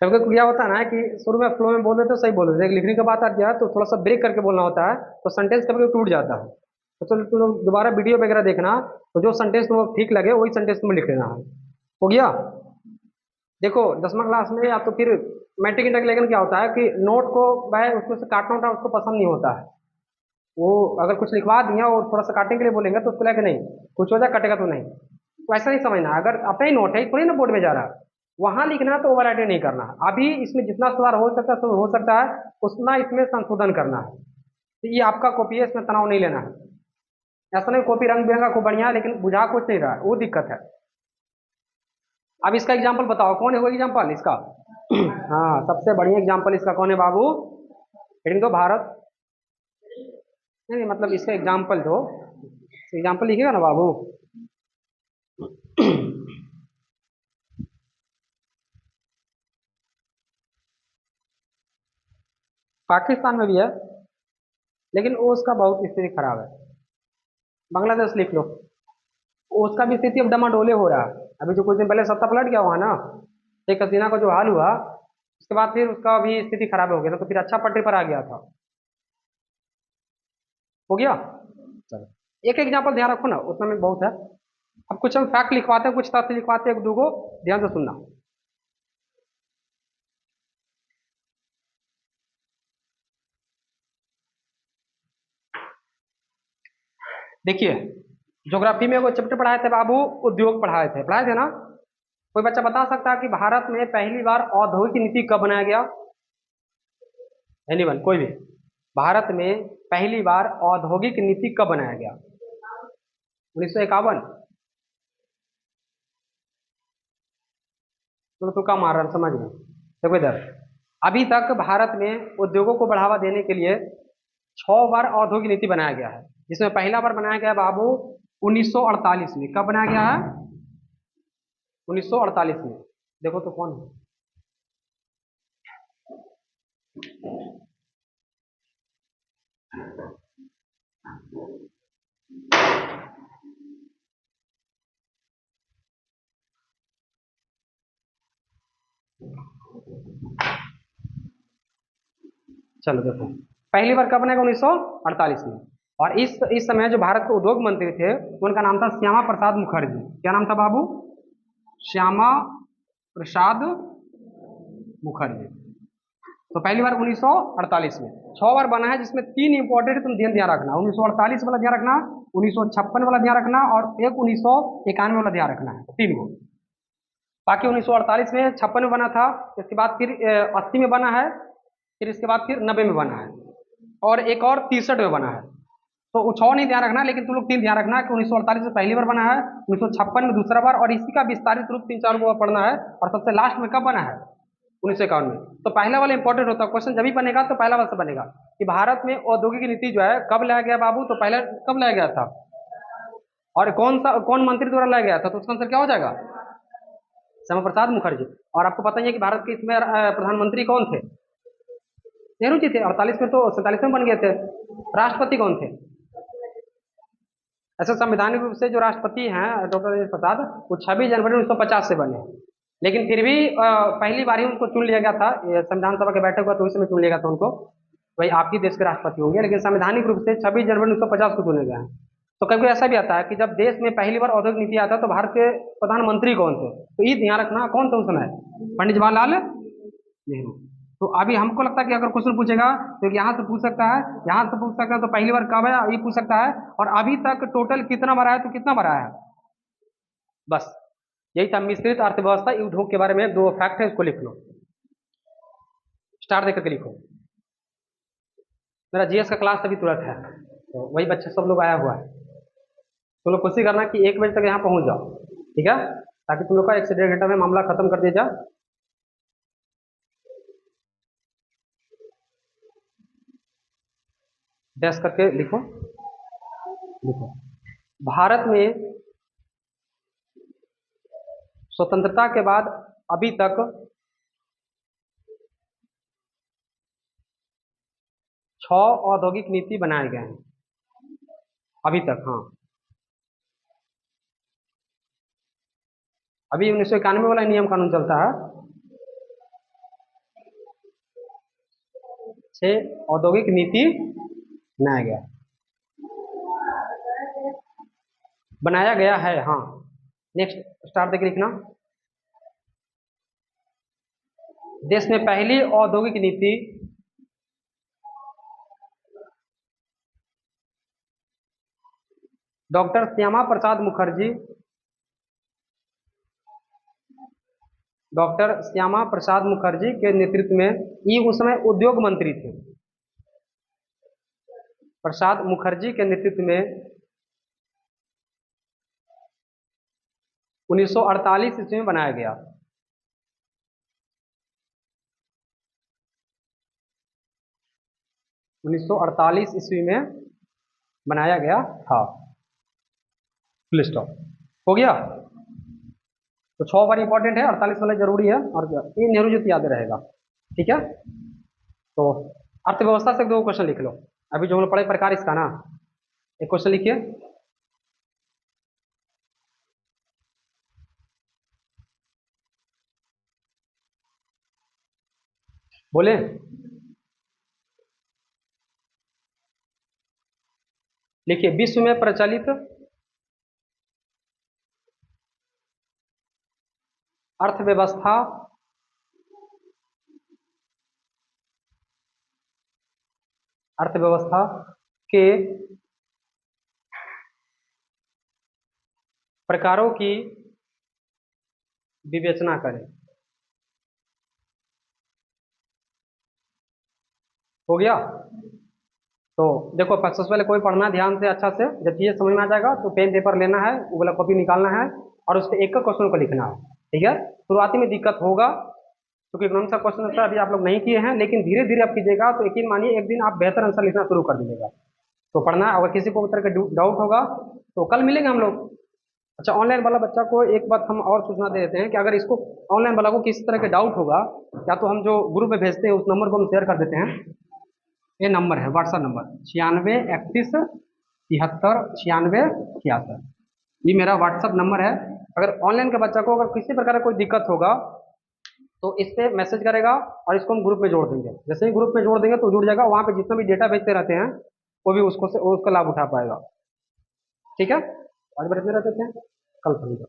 Speaker 1: कभी कभी क्या होता है ना कि शुरू में फ्लो में बोल देते तो सही बोल देते, लिखने के बाद आ गया तो थोड़ा सा ब्रेक करके बोलना होता है, तो सेंटेंस कभी कभी टूट जाता है। तो चलो तुम लोग दोबारा वीडियो वगैरह देखना, तो जो सेंटेंस तुम्हें ठीक लगे वही सेंटेंस तुम्हें लिख लेना है। हो गया? देखो 10वीं क्लास में या तो फिर मैट्रिक इंटर के लेकिन क्या होता है कि नोट को वह उसमें से काटना होता है, उसको पसंद नहीं होता है। वो अगर कुछ लिखवा दिया और थोड़ा सा काटने के लिए बोलेंगे तो उसको लगे नहीं कुछ हो जाए कटेगा तो नहीं। तो ऐसा नहीं समझना, अगर अपना ही नोट है थोड़ी ना बोर्ड में जा रहा है, वहां लिखना है तो ओवर राइटिंग नहीं करना है। अभी इसमें जितना सुधार हो सकता है उतना इसमें संशोधन करना है। तो ये आपका कॉपी है, इसमें तनाव नहीं लेना है। ऐसा नहीं कॉपी रंग बिरंगा खूब बढ़िया है लेकिन बुझा कुछ नहीं रहा है, वो दिक्कत है। अब इसका एग्जाम्पल बताओ, कौन है वो एग्जाम्पल इसका? हाँ, सबसे बढ़िया एग्जाम्पल इसका कौन है बाबू? हेडिंग दो भारत। नहीं नहीं, मतलब इसका एग्जाम्पल दो, एग्जाम्पल लिखिएगा ना बाबू। पाकिस्तान में भी है लेकिन वो उसका बहुत स्थिति खराब है। बांग्लादेश लिख लो, उसका भी स्थिति अब डमाडोले हो रहा है। अभी जो कुछ दिन पहले सत्ता पलट गया हुआ ना, शेख हसीना का जो हाल हुआ उसके बाद फिर उसका भी स्थिति खराब हो गया था, तो फिर अच्छा पटरी पर आ गया था। हो गया? चलो एक एग्जाम्पल ध्यान रखो ना, उतना में बहुत है। अब कुछ हम फैक्ट लिखवाते हैं, कुछ तथ्य लिखवाते हैं, एक दो ध्यान से सुनना। देखिए, ज्योग्राफी में वो चैप्टर पढ़ाए थे बाबू, उद्योग पढ़ाए थे ना? कोई बच्चा बता सकता है कि भारत में पहली बार औद्योगिक नीति कब बनाया गया? एनीवन, कोई भी। भारत में पहली बार औद्योगिक नीति कब बनाया गया? 1951? तो तुक्का मार रहा समझ में। देखो इधर, अभी तक भारत में उद्योगों को बढ़ावा देने के लिए 6 बार औद्योगिक नीति बनाया गया है, जिसमें पहला बार बनाया गया बाबू 1948 में। कब बनाया गया है? 1948 में। देखो तो कौन है? चलो देखो, पहली बार कब बनाया? 1948 में। और इस समय जो भारत के उद्योग मंत्री थे उनका नाम था श्यामा प्रसाद मुखर्जी। क्या नाम था बाबू? श्यामा प्रसाद मुखर्जी। तो पहली बार 1948 में। 6 बार बना है जिसमें 3 इंपॉर्टेंट तुम ध्यान रखना, 1948 वाला ध्यान रखना, 1956 वाला ध्यान रखना और एक 1991 वाला ध्यान रखना है, 3 को। बाकी 1948 में, 56 में बना था, इसके बाद फिर 80 में बना है, फिर इसके बाद फिर 90 में बना है, और एक और 63 में बना है। तो वो 6 नहीं ध्यान रखना, लेकिन तुम लोग 3 ध्यान रखना कि 1948 में पहली बार बना है, 1956 में दूसरा बार, और इसी का विस्तारित रूप 3-4 को पढ़ना है। और सबसे लास्ट में कब बना है? 1951 में। तो पहला वाला इंपॉर्टेंट होता है, क्वेश्चन जब भी बनेगा तो पहला वाला से बनेगा कि भारत में औद्योगिक नीति जो है कब लाया गया बाबू, तो पहले कब लाया गया था और कौन मंत्री द्वारा लाया गया था, तो उसका आंसर क्या हो जाएगा? श्यामा प्रसाद मुखर्जी। और आपको पता ही है कि भारत के इसमें प्रधानमंत्री कौन थे? नेहरू जी थे। 48 में तो 47 में बन गए थे। राष्ट्रपति कौन थे? ऐसे संवैधानिक रूप से जो राष्ट्रपति हैं डॉक्टर राजेंद्र प्रसाद, वो 26 जनवरी 1950 से बने। लेकिन फिर भी पहली बार ही उनको चुन लिया गया था, संविधान सभा के बैठक हुआ तो उस समय चुन लिया गया था उनको, भाई आप ही देश के राष्ट्रपति होंगे। लेकिन संवैधानिक रूप से 26 जनवरी 1950 को चुने गए हैं। तो कभी ऐसा भी आता है कि जब देश में पहली बार औद्योगिक नीति आता है तो भारत के प्रधानमंत्री कौन थे, तो ये ध्यान रखना कौन थे उस समय? पंडित जवाहरलाल नेहरू। तो अभी हमको लगता है कि अगर क्वेश्चन पूछेगा तो यहाँ से पूछ सकता है, यहाँ से पूछ सकता है, तो पहली बार कब है ये पूछ सकता है, और अभी तक टोटल कितना भरा है, तो कितना भरा है। बस यही था मिश्रित अर्थव्यवस्था उद्योग के बारे में। 2 फैक्ट है, इसको लिख लो, स्टार देकर के लिखो। मेरा जीएस का क्लास अभी तुरंत है, तो वही बच्चे सब लोग आया हुआ है। तुम लोग कोशिश करना कि 1 बजे तक यहाँ पहुँच जाओ, ठीक है, ताकि तुम लोग का 1 से 1.5 घंटा में मामला खत्म कर दिया जाए। डैश करके लिखो। लिखो, भारत में स्वतंत्रता के बाद अभी तक 6 औद्योगिक नीति बनाए गए हैं अभी तक। हाँ, अभी 1991 वाला नियम कानून चलता है। 6 औद्योगिक नीति बनाया गया, बनाया गया है। हाँ, नेक्स्ट स्टार्ट देके लिखना। देश में पहली औद्योगिक नीति डॉक्टर श्यामा प्रसाद मुखर्जी, डॉक्टर श्यामा प्रसाद मुखर्जी के नेतृत्व में, ये उस समय उद्योग मंत्री थे। प्रसाद मुखर्जी के नेतृत्व में 1948 ईस्वी में बनाया गया। 1948 ईस्वी में बनाया गया था। फुल स्टॉप, हो गया। तो 6 बार इंपॉर्टेंट है, 48 वाला जरूरी है, और ये नेहरू जी याद रहेगा। ठीक है, तो अर्थव्यवस्था से 2 क्वेश्चन लिख लो। अभी जो हम लोग पढ़े प्रकार इसका ना, एक क्वेश्चन लिखिए। बोले, लिखिए, विश्व में प्रचलित अर्थव्यवस्था अर्थव्यवस्था के प्रकारों की विवेचना करें। हो गया। तो देखो, सक्सेस वाले कोई पढ़ना ध्यान से अच्छा से, जब चीजें समझ में आ जाएगा तो पेन पेपर लेना है, वो वाला कॉपी निकालना है, और उस पर एक क्वेश्चन को लिखना है। ठीक है, शुरुआती में दिक्कत होगा क्योंकि इकोनॉमिक्स का क्वेश्चन आंसर अभी आप लोग नहीं किए हैं, लेकिन धीरे धीरे आप कीजिएगा तो यकीन मानिए एक दिन आप बेहतर आंसर लिखना शुरू कर दीजिएगा। तो पढ़ना, अगर किसी को तरह का डाउट होगा तो कल मिलेंगे हम लोग। अच्छा, ऑनलाइन वाला बच्चा को एक बात हम और सूचना दे देते हैं कि अगर इसको ऑनलाइन वाला को किसी तरह के डाउट होगा, या तो हम जो ग्रुप में भेजते हैं उस नंबर को हम शेयर कर देते हैं। ये नंबर है व्हाट्सएप नंबर 9631739666, ये मेरा व्हाट्सएप नंबर है। अगर ऑनलाइन के बच्चा को अगर किसी प्रकार का कोई दिक्कत होगा तो इस पे मैसेज करेगा और इसको हम ग्रुप में जोड़ देंगे। जैसे ही ग्रुप में जोड़ देंगे तो जुड़ जाएगा, वहाँ पे जितना भी डेटा भेजते रहते हैं वो भी उसका लाभ उठा पाएगा। ठीक है, आज बड़े रहते हैं, कल करेंगे।